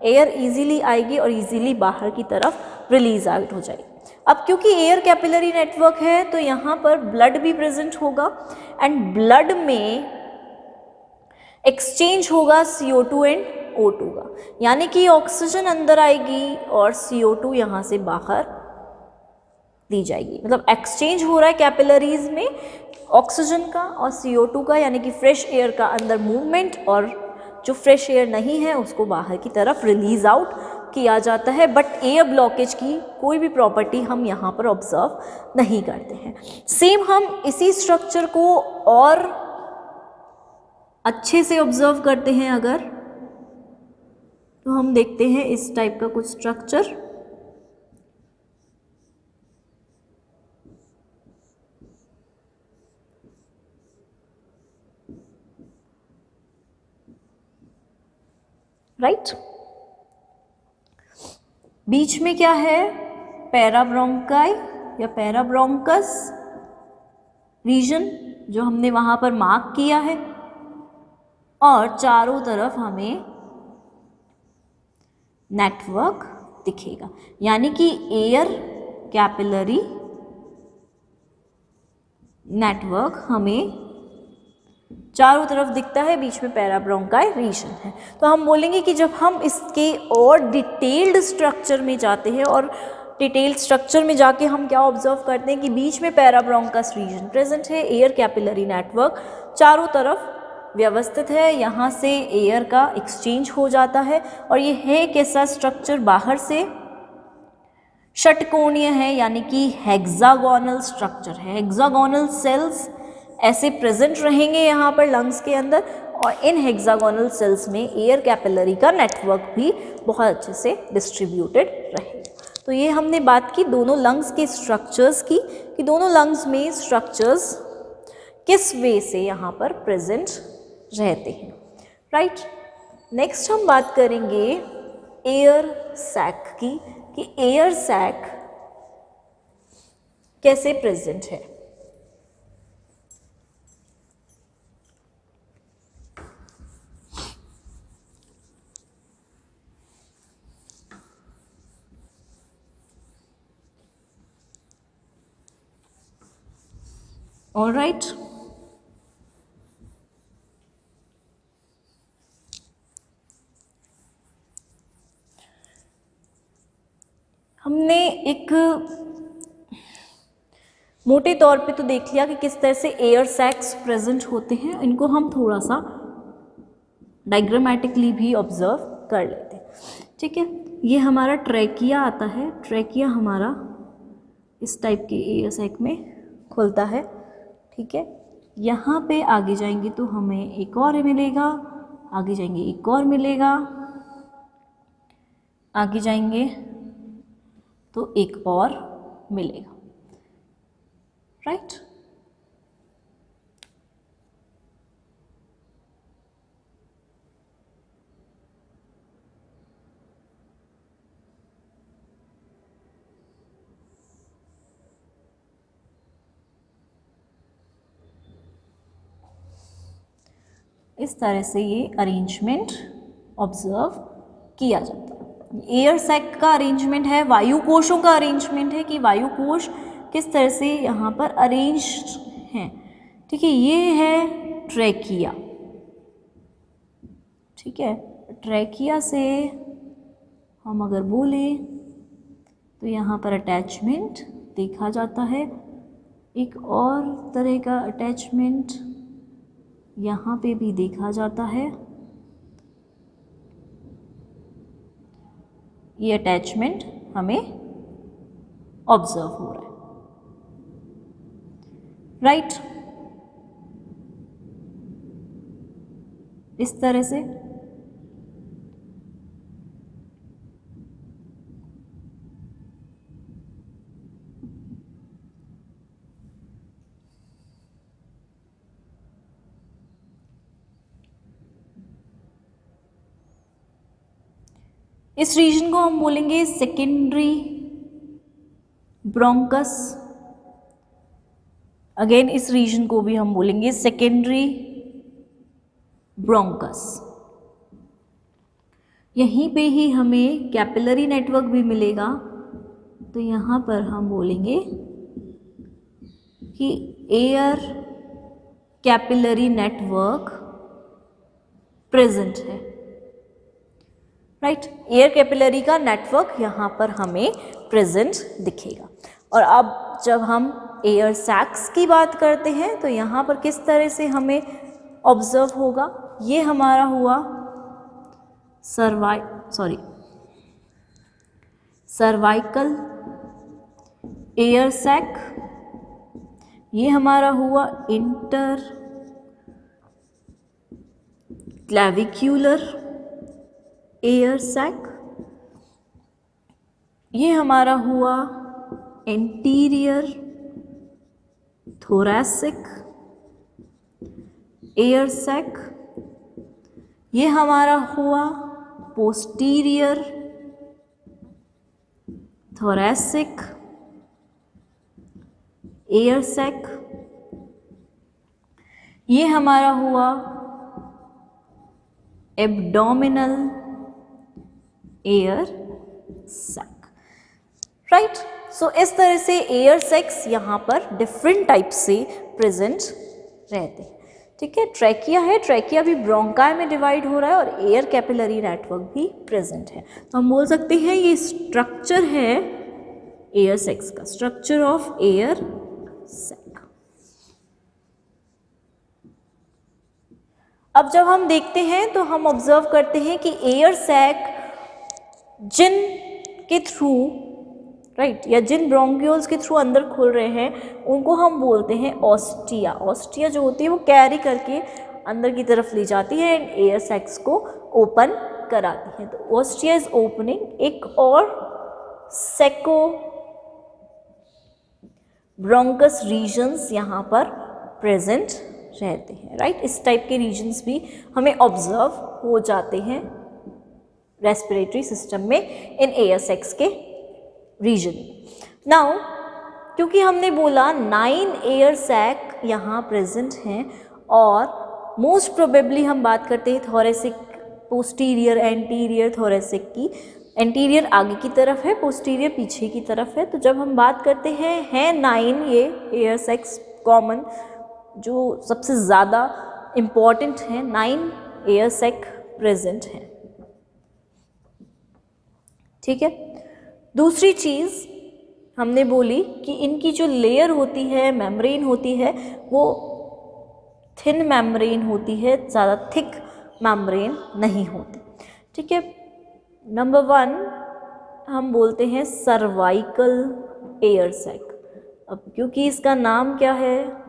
एयर इजीली आएगी और इजीली बाहर की तरफ रिलीज आउट हो जाएगी। अब क्योंकि एयर कैपिलरी नेटवर्क है तो यहाँ पर ब्लड भी प्रेजेंट होगा एंड ब्लड में एक्सचेंज होगा CO2 एंड O2 का, यानी कि ऑक्सीजन अंदर आएगी और CO2 यहाँ से बाहर दी जाएगी। मतलब एक्सचेंज हो रहा है कैपिलरीज में ऑक्सीजन का और CO2 का, यानी कि फ्रेश एयर का अंदर मूवमेंट, और जो फ्रेश एयर नहीं है उसको बाहर की तरफ रिलीज आउट किया जाता है। बट एयर ब्लॉकेज की कोई भी प्रॉपर्टी हम यहाँ पर ऑब्जर्व नहीं करते हैं। सेम हम इसी स्ट्रक्चर को और अच्छे से ऑब्जर्व करते हैं अगर, तो हम देखते हैं इस टाइप का कुछ स्ट्रक्चर। राइट, बीच में क्या है, पैराब्रोंकाई या पैराब्रोंकस रीजन जो हमने वहां पर मार्क किया है, और चारों तरफ हमें नेटवर्क दिखेगा, यानी कि एयर कैपिलरी नेटवर्क हमें चारों तरफ दिखता है, बीच में पैराब्रोंकाई रीजन है। तो हम बोलेंगे कि जब हम इसके और डिटेल्ड स्ट्रक्चर में जाते हैं, और डिटेल्ड स्ट्रक्चर में जाके हम क्या ऑब्जर्व करते हैं कि बीच में पैराब्रोंकस रीजन प्रेजेंट है, एयर कैपिलरी नेटवर्क चारों तरफ व्यवस्थित है, यहाँ से एयर का एक्सचेंज हो जाता है, और ये है कैसा स्ट्रक्चर, बाहर से षटकोणीय है, यानी कि हेक्सागोनल स्ट्रक्चर है। हेक्सागोनल सेल्स ऐसे प्रेजेंट रहेंगे यहाँ पर लंग्स के अंदर, और इन हेक्सागोनल सेल्स में एयर कैपिलरी का नेटवर्क भी बहुत अच्छे से डिस्ट्रीब्यूटेड रहेगा। तो ये हमने बात की दोनों लंग्स के स्ट्रक्चर्स की, कि दोनों लंग्स में स्ट्रक्चर्स किस वे से यहाँ पर प्रेजेंट रहते हैं। राइट, नेक्स्ट हम बात करेंगे एयर सैक की, कि एयर सैक कैसे प्रेजेंट है। All right, हमने एक मोटे तौर पे तो देख लिया कि किस तरह से एयर सैक्स प्रेजेंट होते हैं। इनको हम थोड़ा सा डायग्रामेटिकली भी ऑब्जर्व कर लेते हैं, ठीक है। ये हमारा ट्रैकिया आता है, ट्रैकिया हमारा इस टाइप के एयर सैक में खुलता है, ठीक है। यहाँ पे आगे जाएंगे तो हमें एक और मिलेगा, आगे जाएंगे एक और मिलेगा, आगे जाएंगे तो एक और मिलेगा। राइट, इस तरह से ये अरेंजमेंट ऑब्जर्व किया जाता है। एयर सैक का अरेंजमेंट है, वायु कोशों का अरेंजमेंट है कि वायु कोश किस तरह से यहाँ पर अरेंज हैं, ठीक है। ये है ट्रैकिया, ठीक है। ट्रैकिया से हम अगर बोले तो यहाँ पर अटैचमेंट देखा जाता है, एक और तरह का अटैचमेंट यहाँ पे भी देखा जाता है। ये अटैचमेंट हमें ऑब्जर्व हो रहा है, राइट। इस तरह से इस रीजन को हम बोलेंगे सेकेंडरी ब्रोंकस। अगेन इस रीजन को भी हम बोलेंगे सेकेंडरी ब्रोंकस। यहीं पे ही हमें कैपिलरी नेटवर्क भी मिलेगा, तो यहाँ पर हम बोलेंगे कि एयर कैपिलरी नेटवर्क प्रेजेंट है, राइट। एयर कैपिलरी का नेटवर्क यहाँ पर हमें प्रेजेंट दिखेगा। और अब जब हम एयर सैक्स की बात करते हैं तो यहाँ पर किस तरह से हमें ऑब्जर्व होगा, ये हमारा हुआ सर्वाइकल एयर सैक, ये हमारा हुआ इंटर क्लैविक्यूलर एयर सैक, ये हमारा हुआ एंटीरियर थोरैसिक एयर सैक, ये हमारा हुआ पोस्टीरियर थोरैसिक एयर सैक, ये हमारा हुआ एब्डोमिनल एयर सैक, राइट। सो इस तरह से एयर सैक्स यहाँ पर डिफरेंट टाइप से प्रेजेंट रहते हैं, ठीक है। ट्रैकिया है, ट्रैकिया भी ब्रोंकाई में डिवाइड हो रहा है और एयर कैपिलरी नेटवर्क भी प्रेजेंट है। तो हम बोल सकते हैं ये स्ट्रक्चर है एयर सैक्स का, स्ट्रक्चर ऑफ एयर सैक। अब जब हम देखते हैं तो हम ऑब्जर्व करते हैं कि एयर सैक जिन के थ्रू, राइट, या जिन ब्रोंक्यूल्स के थ्रू अंदर खुल रहे हैं उनको हम बोलते हैं ऑस्टिया। ऑस्टिया जो होती है वो कैरी करके अंदर की तरफ ले जाती है एंड एयर सैक्स को ओपन कराती है। तो ऑस्टिया इज ओपनिंग। एक और सेको ब्रोंकस रीजन्स यहाँ पर प्रेजेंट रहते हैं, राइट। इस टाइप के रीजन्स भी हमें ऑब्जर्व हो जाते हैं रेस्पिरेटरी सिस्टम में इन एयर सैक्स के रीजन। नाउ क्योंकि हमने बोला 9 एयर सैक यहाँ प्रेजेंट हैं और मोस्ट प्रोबेबली हम बात करते हैं थोरैसिक, पोस्टीरियर, एंटीरियर थोरैसिक की। एंटीरियर आगे की तरफ है, पोस्टीरियर पीछे की तरफ है। तो जब हम बात करते हैं 9 ये एयर सैक्स कॉमन, जो सबसे ज़्यादा इम्पॉर्टेंट हैं, 9 एयर सैक प्रेजेंट हैं, ठीक है। दूसरी चीज़ हमने बोली कि इनकी जो लेयर होती है, मेम्ब्रेन होती है, वो थिन मेम्ब्रेन होती है, ज़्यादा थिक मेम्ब्रेन नहीं होती, ठीक है। नंबर 1 हम बोलते हैं सर्वाइकल एयर सैक। अब क्योंकि इसका नाम क्या है,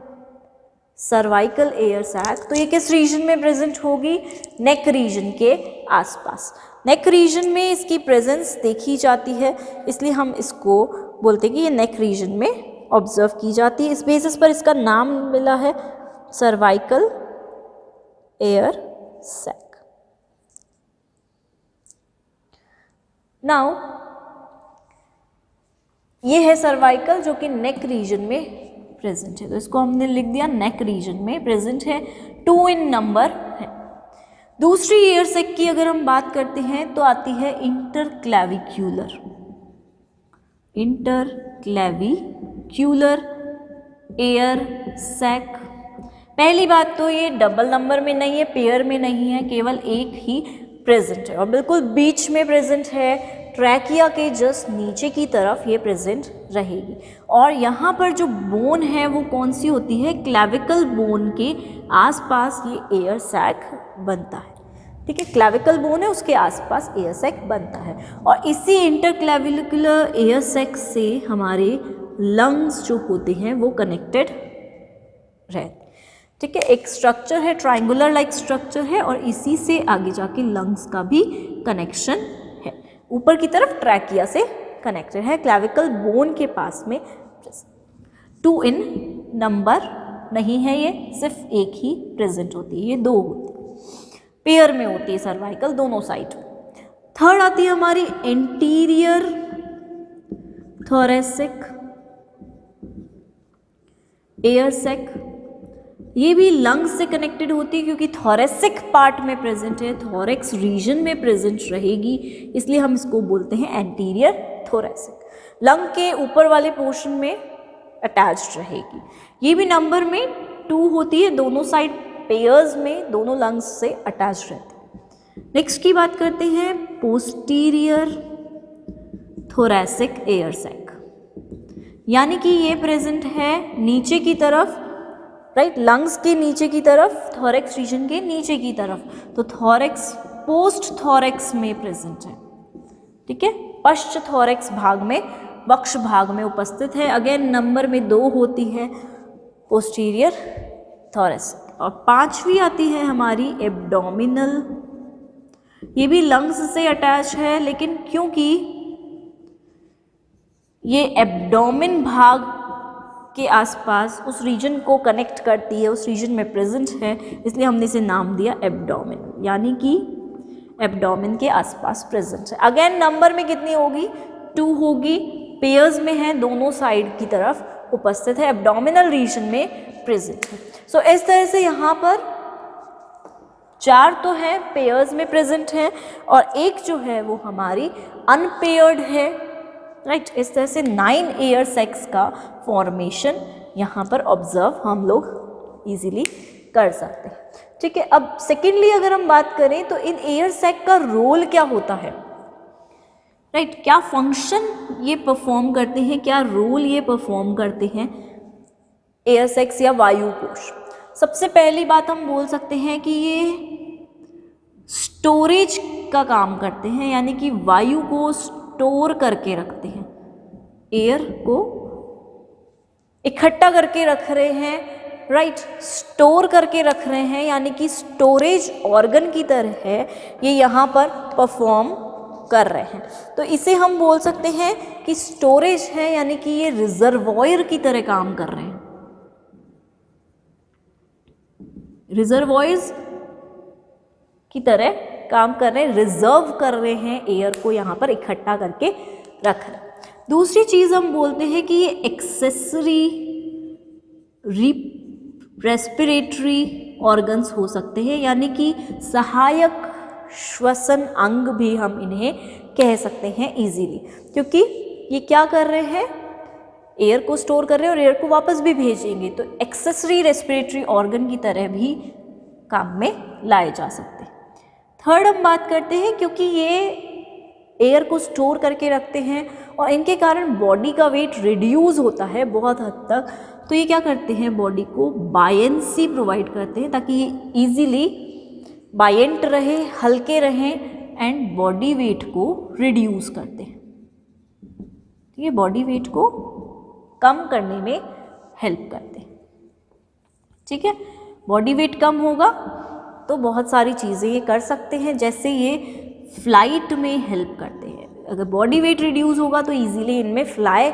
सर्वाइकल एयर सैक, तो ये किस रीजन में प्रेजेंट होगी, नेक रीजन के आसपास। नेक रीजन में इसकी प्रेजेंस देखी जाती है, इसलिए हम इसको बोलते हैं कि ये नेक रीजन में ऑब्जर्व की जाती है। इस बेसिस पर इसका नाम मिला है सर्वाइकल एयर सैक। नाउ ये है सर्वाइकल जो कि नेक रीजन में प्रेजेंट है, तो इसको हमने लिख दिया नेक रीजन में प्रेजेंट है, 2 इन नंबर है। दूसरी एयर सैक की अगर हम बात करते हैं तो आती है इंटरक्लैविक्यूलर एयर सैक। पहली बात तो ये डबल नंबर में नहीं है, पेयर में नहीं है, केवल एक ही प्रेजेंट है और बिल्कुल बीच में प्रेजेंट है, ट्रैकिया के जस्ट नीचे की तरफ ये प्रेजेंट रहेगी। और यहाँ पर जो बोन है वो कौन सी होती है, क्लैविकल बोन के आसपास ये एयर सैक बनता है, ठीक है, क्लैविकल बोन है उसके आसपास एयर सैक बनता है और इसी इंटरक्लैविकुलर एयर सैक से हमारे लंग्स जो होते हैं वो कनेक्टेड रहते। ठीक है, एक स्ट्रक्चर है, ट्राइंगुलर लाइक स्ट्रक्चर है और इसी से आगे जाके लंग्स का भी कनेक्शन है। ऊपर की तरफ ट्रैकिया से कनेक्टेड है, क्लैविकल बोन के पास में। 2 इन नंबर नहीं है ये, सिर्फ एक ही प्रेजेंट होती है, ये 2 होती है, पेयर में होती है सर्वाइकल दोनों साइड। थर्ड आती है हमारी एंटीरियर थोरेसिक एयर सैक। ये भी लंग्स से कनेक्टेड होती है क्योंकि थोरेसिक पार्ट में प्रेजेंट है, थोरेक्स रीजन में प्रेजेंट रहेगी, इसलिए हम इसको बोलते हैं एंटीरियर थोरेसिक। लंग के ऊपर वाले पोर्शन में अटैच्ड रहेगी। ये भी नंबर में 2 होती है, दोनों साइड पेयर्स में दोनों लंग्स से अटैच रहते हैं। नेक्स्ट की बात करते हैं पोस्टीरियर थोरेसिक एयर सैक, यानी कि ये प्रेजेंट है नीचे की तरफ, राइट, लंग्स के नीचे की तरफ, थोरेक्स रीजन के नीचे की तरफ, तो थोरेक्स पोस्ट थोरेक्स में प्रेजेंट है। ठीक है, पश्च थोरेक्स भाग में, वक्ष भाग में उपस्थित है। अगेन नंबर में 2 होती है पोस्टीरियर थोरेसिक। और 5वीं आती है हमारी एब्डोमिनल। ये भी लंग्स से अटैच है, लेकिन क्योंकि ये एब्डोमिन भाग के आसपास उस रीजन को कनेक्ट करती है, उस रीजन में प्रेजेंट है, इसलिए हमने इसे नाम दिया एब्डोमिन, यानी कि एब्डोमिन के आसपास प्रेजेंट है। अगेन नंबर में कितनी होगी? 2 होगी, पेयर्स में है, दोनों साइड की तरफ उपस्थित है, एब्डोमिनल रीजन में प्रेजेंट है। सो इस तरह से यहाँ पर 4 तो है पेयर्स में प्रेजेंट है और एक जो है वो हमारी अनपेयर्ड है, राइट। इस तरह से 9 एयर सैक्स का फॉर्मेशन यहाँ पर ऑब्जर्व हम लोग इजीली कर सकते हैं। ठीक है, अब सेकेंडली अगर हम बात करें तो इन एयर सैक का रोल क्या होता है, राइट, क्या फंक्शन ये परफॉर्म करते हैं, क्या रोल ये परफॉर्म करते हैं एयर सैक्स या वायु कोश। सबसे पहली बात हम बोल सकते हैं कि ये स्टोरेज का काम करते हैं, यानी कि वायु को स्टोर करके रखते हैं, एयर को इकट्ठा करके रख रहे हैं, राइट, स्टोर करके रख रहे हैं, यानी कि स्टोरेज ऑर्गन की तरह है, ये यहाँ पर परफॉर्म कर रहे हैं। तो इसे हम बोल सकते हैं कि स्टोरेज है, यानी कि ये रिजर्वॉयर की तरह काम कर रहे हैं, रिजर्वॉयर्स की तरह काम कर रहे हैं, रिजर्व कर रहे हैं एयर को, यहाँ पर इकट्ठा करके रख रहे हैं। दूसरी चीज़ हम बोलते हैं कि ये एक्सेसरी रेस्पिरेटरी ऑर्गन्स हो सकते हैं, यानी कि सहायक श्वसन अंग भी हम इन्हें कह सकते हैं इजीली, क्योंकि ये क्या कर रहे हैं, एयर को स्टोर कर रहे हैं और एयर को वापस भी भेजेंगे, तो एक्सेसरी रेस्पिरेटरी ऑर्गन की तरह भी काम में लाए जा सकते हैं। थर्ड हम बात करते हैं, क्योंकि ये एयर को स्टोर करके रखते हैं और इनके कारण बॉडी का वेट रिड्यूस होता है बहुत हद तक, तो ये क्या करते हैं, बॉडी को बायेंसी प्रोवाइड करते हैं ताकि ये ईजीली बायेंट रहे, हल्के रहें एंड बॉडी वेट को रिड्यूस करते हैं। ये बॉडी वेट को कम करने में हेल्प करते हैं। ठीक है, बॉडी वेट कम होगा तो बहुत सारी चीज़ें ये कर सकते हैं, जैसे ये फ्लाइट में हेल्प करते हैं। अगर बॉडी वेट रिड्यूस होगा तो इजीली इनमें फ्लाई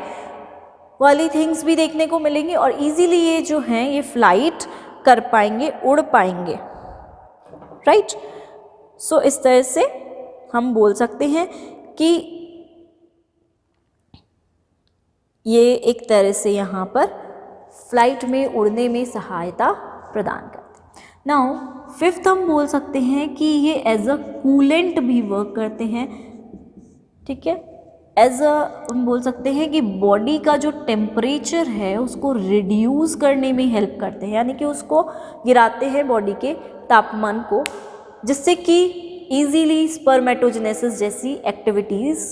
वाली थिंग्स भी देखने को मिलेंगी और इजीली ये जो हैं ये फ्लाइट कर पाएंगे, उड़ पाएंगे, राइट। सो इस तरह से हम बोल सकते हैं कि ये एक तरह से यहाँ पर फ्लाइट में उड़ने में सहायता प्रदान करते हैं। नाउ फिफ्थ हम बोल सकते हैं कि ये एज अ कूलेंट भी वर्क करते हैं। ठीक है, एज अ हम बोल सकते हैं कि बॉडी का जो टेम्परेचर है उसको रिड्यूस करने में हेल्प करते हैं, यानी कि उसको गिराते हैं बॉडी के तापमान को, जिससे कि ईजीली स्पर्मेटोजेनेसिस जैसी एक्टिविटीज़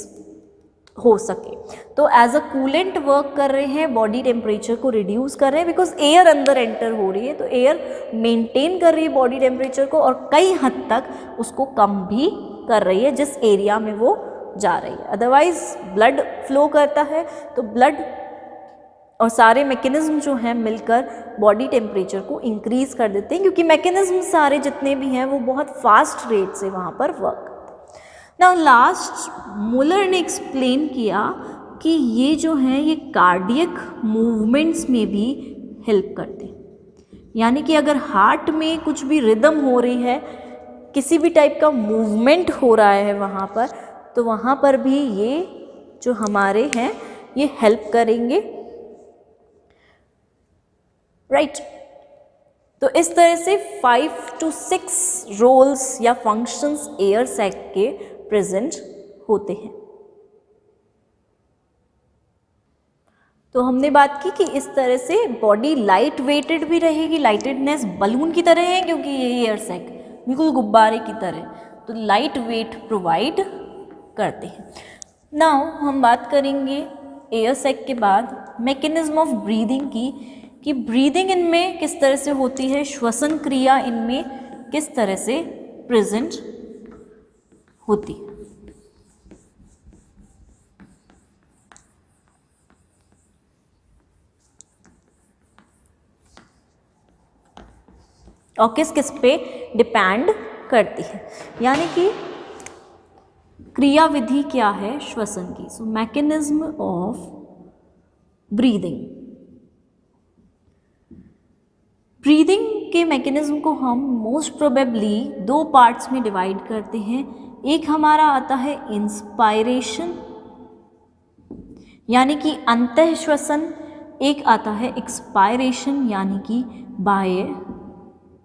हो सके। तो एज अ कूलेंट वर्क कर रहे हैं, बॉडी टेम्परेचर को रिड्यूस कर रहे हैं, बिकॉज एयर अंदर एंटर हो रही है, तो एयर मेंटेन कर रही है बॉडी टेम्परेचर को और कई हद तक उसको कम भी कर रही है जिस एरिया में वो जा रही है। अदरवाइज ब्लड फ्लो करता है तो ब्लड और सारे मैकेनिज्म जो हैं मिलकर बॉडी टेम्परेचर को इंक्रीज़ कर देते हैं, क्योंकि मैकेनिज्म सारे जितने भी हैं वो बहुत फास्ट रेट से वहाँ पर वर्क करते हैं। नाउ लास्ट मुलर ने एक्सप्लेन किया कि ये जो है ये कार्डियक मूवमेंट्स में भी हेल्प करते हैं, यानी कि अगर हार्ट में कुछ भी रिदम हो रही है, किसी भी टाइप का मूवमेंट हो रहा है वहाँ पर, तो वहाँ पर भी ये जो हमारे हैं ये हेल्प करेंगे, राइट। तो इस तरह से 5 to 6 रोल्स या फंक्शंस एयर सैक के प्रेजेंट होते हैं। तो हमने बात की कि इस तरह से बॉडी लाइट वेटेड भी रहेगी, लाइटेडनेस बलून की तरह है क्योंकि ये एयर सैक बिल्कुल गुब्बारे की तरह, तो लाइट वेट प्रोवाइड करते हैं। नाउ हम बात करेंगे एयर सैक के बाद मैकेनिज्म ऑफ ब्रीदिंग की, कि ब्रीदिंग इनमें किस तरह से होती है, श्वसन क्रिया इनमें किस तरह से प्रेजेंट होती है। और किस किस पे डिपेंड करती है, यानी कि क्रिया विधि क्या है श्वसन की। सो मैकेनिज्म ऑफ ब्रीदिंग, ब्रीदिंग के मैकेनिज्म को हम मोस्ट प्रोबेबली 2 पार्ट्स में डिवाइड करते हैं। एक हमारा आता है इंस्पायरेशन यानी कि अंतः श्वसन, एक आता है एक्सपायरेशन यानी कि बाह्य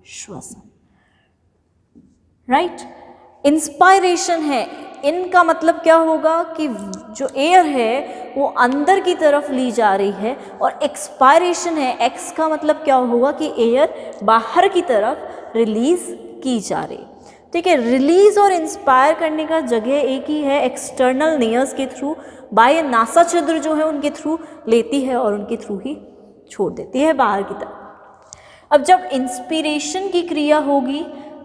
श्वसन, राइट। इंस्पायरेशन है, इनका मतलब क्या होगा कि जो एयर है वो अंदर की तरफ ली जा रही है, और एक्सपायरेशन है, एक्स का मतलब क्या होगा कि एयर बाहर की तरफ रिलीज की जा रही है, ठीक है। रिलीज और इंस्पायर करने का जगह एक ही है, एक्सटर्नल नेयर्स के थ्रू, बाह्य नासा छिद्र जो है उनके थ्रू लेती है और उनके थ्रू ही छोड़ देती है बाहर की तरफ। अब जब इंस्पिरेशन की क्रिया होगी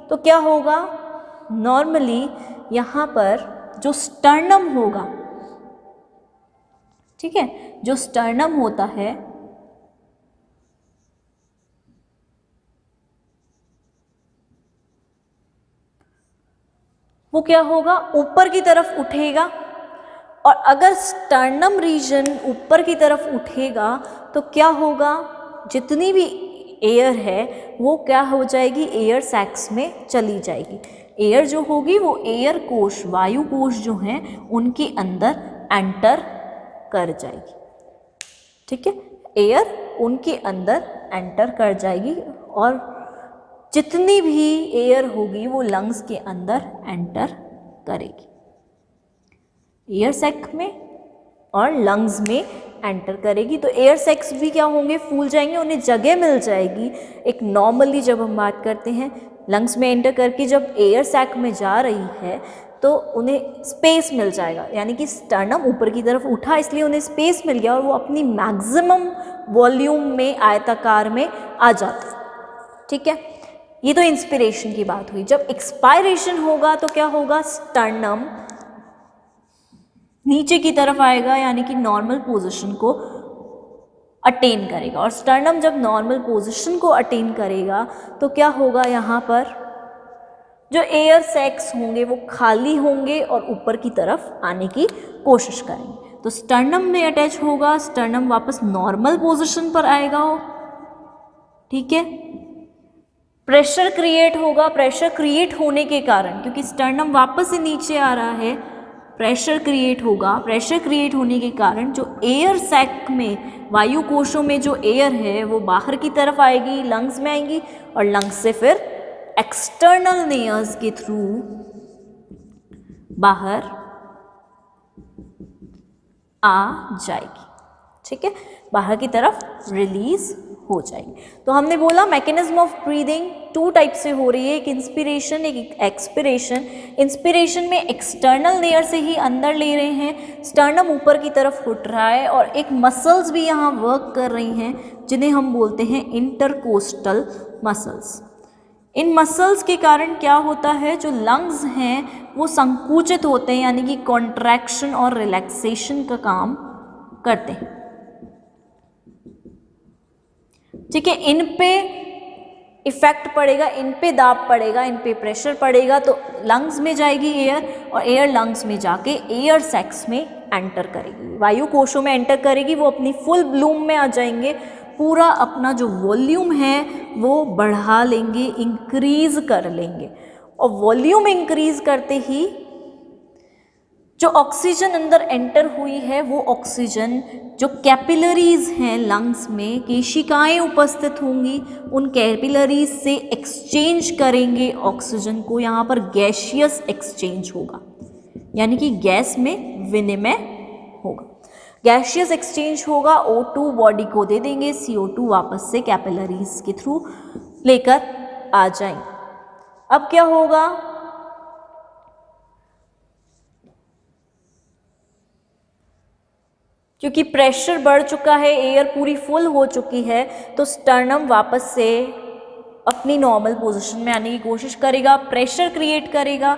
तो क्या होगा, नॉर्मली यहाँ पर जो स्टर्नम होगा, ठीक है, जो स्टर्नम होता है वो क्या होगा, ऊपर की तरफ उठेगा, और अगर स्टर्नम रीजन ऊपर की तरफ उठेगा तो क्या होगा, जितनी भी एयर है वो क्या हो जाएगी, एयर सैक्स में चली जाएगी। एयर जो होगी वो एयर कोश, वायु कोश जो हैं उनके अंदर एंटर कर जाएगी, ठीक है। एयर उनके अंदर एंटर कर जाएगी और जितनी भी एयर होगी वो लंग्स के अंदर एंटर करेगी, एयर सैक में और लंग्स में एंटर करेगी। तो एयर सैक्स भी क्या होंगे, फूल जाएंगे, उन्हें जगह मिल जाएगी। एक नॉर्मली जब हम बात करते हैं लंग्स में एंटर करके जब एयर सैक में जा रही है तो उन्हें स्पेस मिल जाएगा, यानी कि स्टर्नम ऊपर की तरफ उठा इसलिए उन्हें स्पेस मिल गया और वो अपनी मैक्सिमम वॉल्यूम में आयताकार में आ जाते, ठीक है। ये तो इंस्पिरेशन की बात हुई। जब एक्सपायरेशन होगा तो क्या होगा, स्टर्नम नीचे की तरफ आएगा यानी कि नॉर्मल पोजीशन को अटेन करेगा, और स्टर्नम जब नॉर्मल पोजीशन को अटेन करेगा तो क्या होगा, यहाँ पर जो एयर सैक्स होंगे वो खाली होंगे और ऊपर की तरफ आने की कोशिश करेंगे। तो स्टर्नम में अटैच होगा, स्टर्नम वापस नॉर्मल पोजीशन पर आएगा, ठीक है। प्रेशर क्रिएट होगा, प्रेशर क्रिएट होने के कारण क्योंकि स्टर्नम वापस से नीचे आ रहा है, प्रेशर क्रिएट होगा। प्रेशर क्रिएट होने के कारण जो एयर सैक में, वायु कोशों में जो एयर है वो बाहर की तरफ आएगी, लंग्स में आएंगी, और लंग्स से फिर एक्सटर्नल नेयर्स के थ्रू बाहर आ जाएगी, ठीक है, बाहर की तरफ रिलीज हो जाएंगे। तो हमने बोला मैकेनिज्म ऑफ ब्रीदिंग 2 टाइप से हो रही है, एक इंस्पिरेशन एक एक्सपिरेशन। इंस्पिरेशन में एक्सटर्नल लेयर से ही अंदर ले रहे हैं, स्टर्नम ऊपर की तरफ उठ रहा है और एक मसल्स भी यहाँ वर्क कर रही हैं जिन्हें हम बोलते हैं इंटरकोस्टल मसल्स। इन मसल्स के कारण क्या होता है, जो लंग्स हैं वो संकुचित होते हैं, यानी कि कॉन्ट्रैक्शन और रिलैक्सेशन का काम करते हैं। ठीक है, इन पे इफेक्ट पड़ेगा, इन पे दाब पड़ेगा, इन पे प्रेशर पड़ेगा तो लंग्स में जाएगी एयर और एयर लंग्स में जाके एयर सैक्स में एंटर करेगी, वायु कोशों में एंटर करेगी, वो अपनी फुल ब्लूम में आ जाएंगे, पूरा अपना जो वॉल्यूम है वो बढ़ा लेंगे, इंक्रीज कर लेंगे। और वॉल्यूम इंक्रीज करते ही जो ऑक्सीजन अंदर एंटर हुई है वो ऑक्सीजन जो कैपिलरीज हैं लंग्स में, केशिकाएं उपस्थित होंगी, उन कैपिलरीज से एक्सचेंज करेंगे ऑक्सीजन को। यहाँ पर गैशियस एक्सचेंज होगा, यानी कि गैस में विनिमय होगा, गैशियस एक्सचेंज होगा। O2 बॉडी को दे देंगे, CO2 वापस से कैपिलरीज के थ्रू लेकर आ जाएंगे। अब क्या होगा, क्योंकि प्रेशर बढ़ चुका है, एयर पूरी फुल हो चुकी है, तो स्टर्नम वापस से अपनी नॉर्मल पोजीशन में आने की कोशिश करेगा, प्रेशर क्रिएट करेगा।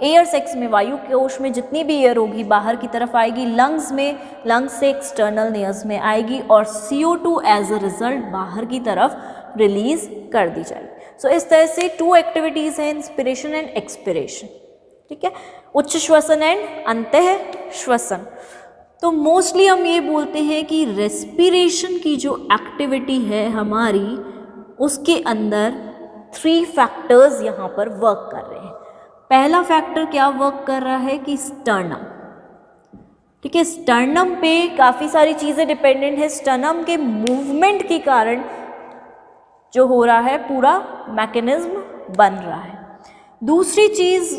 एयर सैक्स में, वायु कोश में जितनी भी एयर होगी बाहर की तरफ आएगी, लंग्स में, लंग्स से एक्सटर्नल लेयर्स में आएगी और CO2 एज अ रिजल्ट बाहर की तरफ रिलीज कर दी जाएगी। सो इस तरह से 2 एक्टिविटीज़ हैं, इंस्पिरेशन एंड एक्सपिरेशन। ठीक है, उच्च श्वसन एंड अंतः श्वसन। तो मोस्टली हम ये बोलते हैं कि रेस्पिरेशन की जो एक्टिविटी है हमारी, उसके अंदर 3 फैक्टर्स यहाँ पर वर्क कर रहे हैं। पहला फैक्टर क्या वर्क कर रहा है कि स्टर्नम। ठीक है, स्टर्नम पे काफ़ी सारी चीज़ें डिपेंडेंट है, स्टर्नम के मूवमेंट के कारण जो हो रहा है पूरा मैकेनिज्म बन रहा है। दूसरी चीज़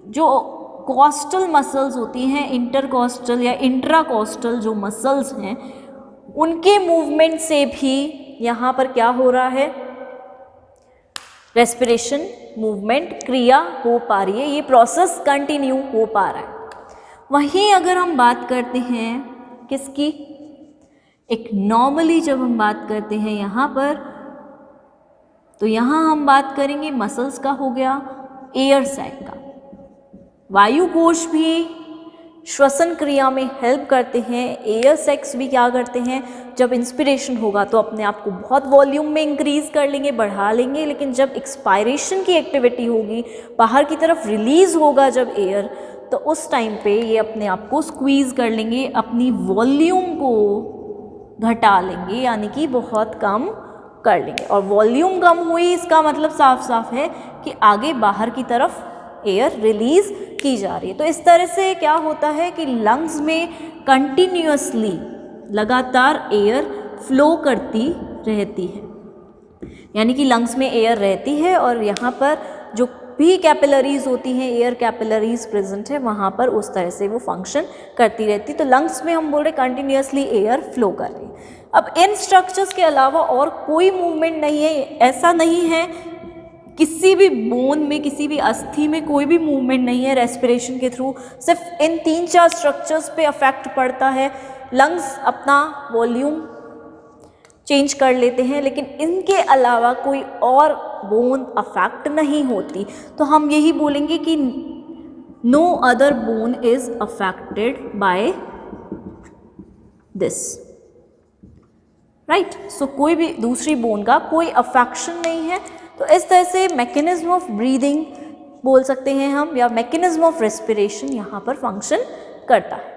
जो कॉस्टल मसल्स होती हैं, इंटरकॉस्टल या इंट्राकॉस्टल जो मसल्स हैं, उनके मूवमेंट से भी यहाँ पर क्या हो रहा है, रेस्पिरेशन मूवमेंट क्रिया हो पा रही है, ये प्रोसेस कंटिन्यू हो पा रहा है। वहीं अगर हम बात करते हैं किसकी, एक नॉर्मली जब हम बात करते हैं यहाँ पर, तो यहाँ हम बात करेंगे मसल्स का, हो गया एयर सैक का। वायु कोश भी श्वसन क्रिया में हेल्प करते हैं, एयर सैक्स भी क्या करते हैं, जब इंस्पिरेशन होगा तो अपने आप को बहुत वॉल्यूम में इंक्रीज कर लेंगे, बढ़ा लेंगे, लेकिन जब एक्सपायरेशन की एक्टिविटी होगी, बाहर की तरफ रिलीज होगा जब एयर, तो उस टाइम पे ये अपने आप को स्क्वीज कर लेंगे, अपनी वॉल्यूम को घटा लेंगे, यानी कि बहुत कम कर लेंगे। और वॉल्यूम कम हुई इसका मतलब साफ साफ है कि आगे बाहर की तरफ एयर रिलीज की जा रही है। तो इस तरह से क्या होता है कि लंग्स में कंटिन्यूअसली लगातार एयर फ्लो करती रहती है, यानी कि लंग्स में एयर रहती है और यहाँ पर जो भी कैपिलरीज होती हैं, एयर कैपिलरीज प्रेजेंट है, वहाँ पर उस तरह से वो फंक्शन करती रहती। तो लंग्स में हम बोल रहे कंटिन्यूअसली एयर फ्लो कर रही है। अब इन स्ट्रक्चर्स के अलावा और कोई मूवमेंट नहीं है, ऐसा नहीं है किसी भी बोन में, किसी भी अस्थि में कोई भी मूवमेंट नहीं है रेस्पिरेशन के थ्रू, सिर्फ इन 3-4 स्ट्रक्चर्स पे अफेक्ट पड़ता है। लंग्स अपना वॉल्यूम चेंज कर लेते हैं, लेकिन इनके अलावा कोई और बोन अफेक्ट नहीं होती। तो हम यही बोलेंगे कि no other bone is affected by this, right. So कोई भी दूसरी बोन का कोई अफेक्शन नहीं है। तो इस तरह से मैकेनिज्म ऑफ ब्रीदिंग बोल सकते हैं हम, या मैकेनिज्म ऑफ रेस्पिरेशन यहाँ पर फंक्शन करता है।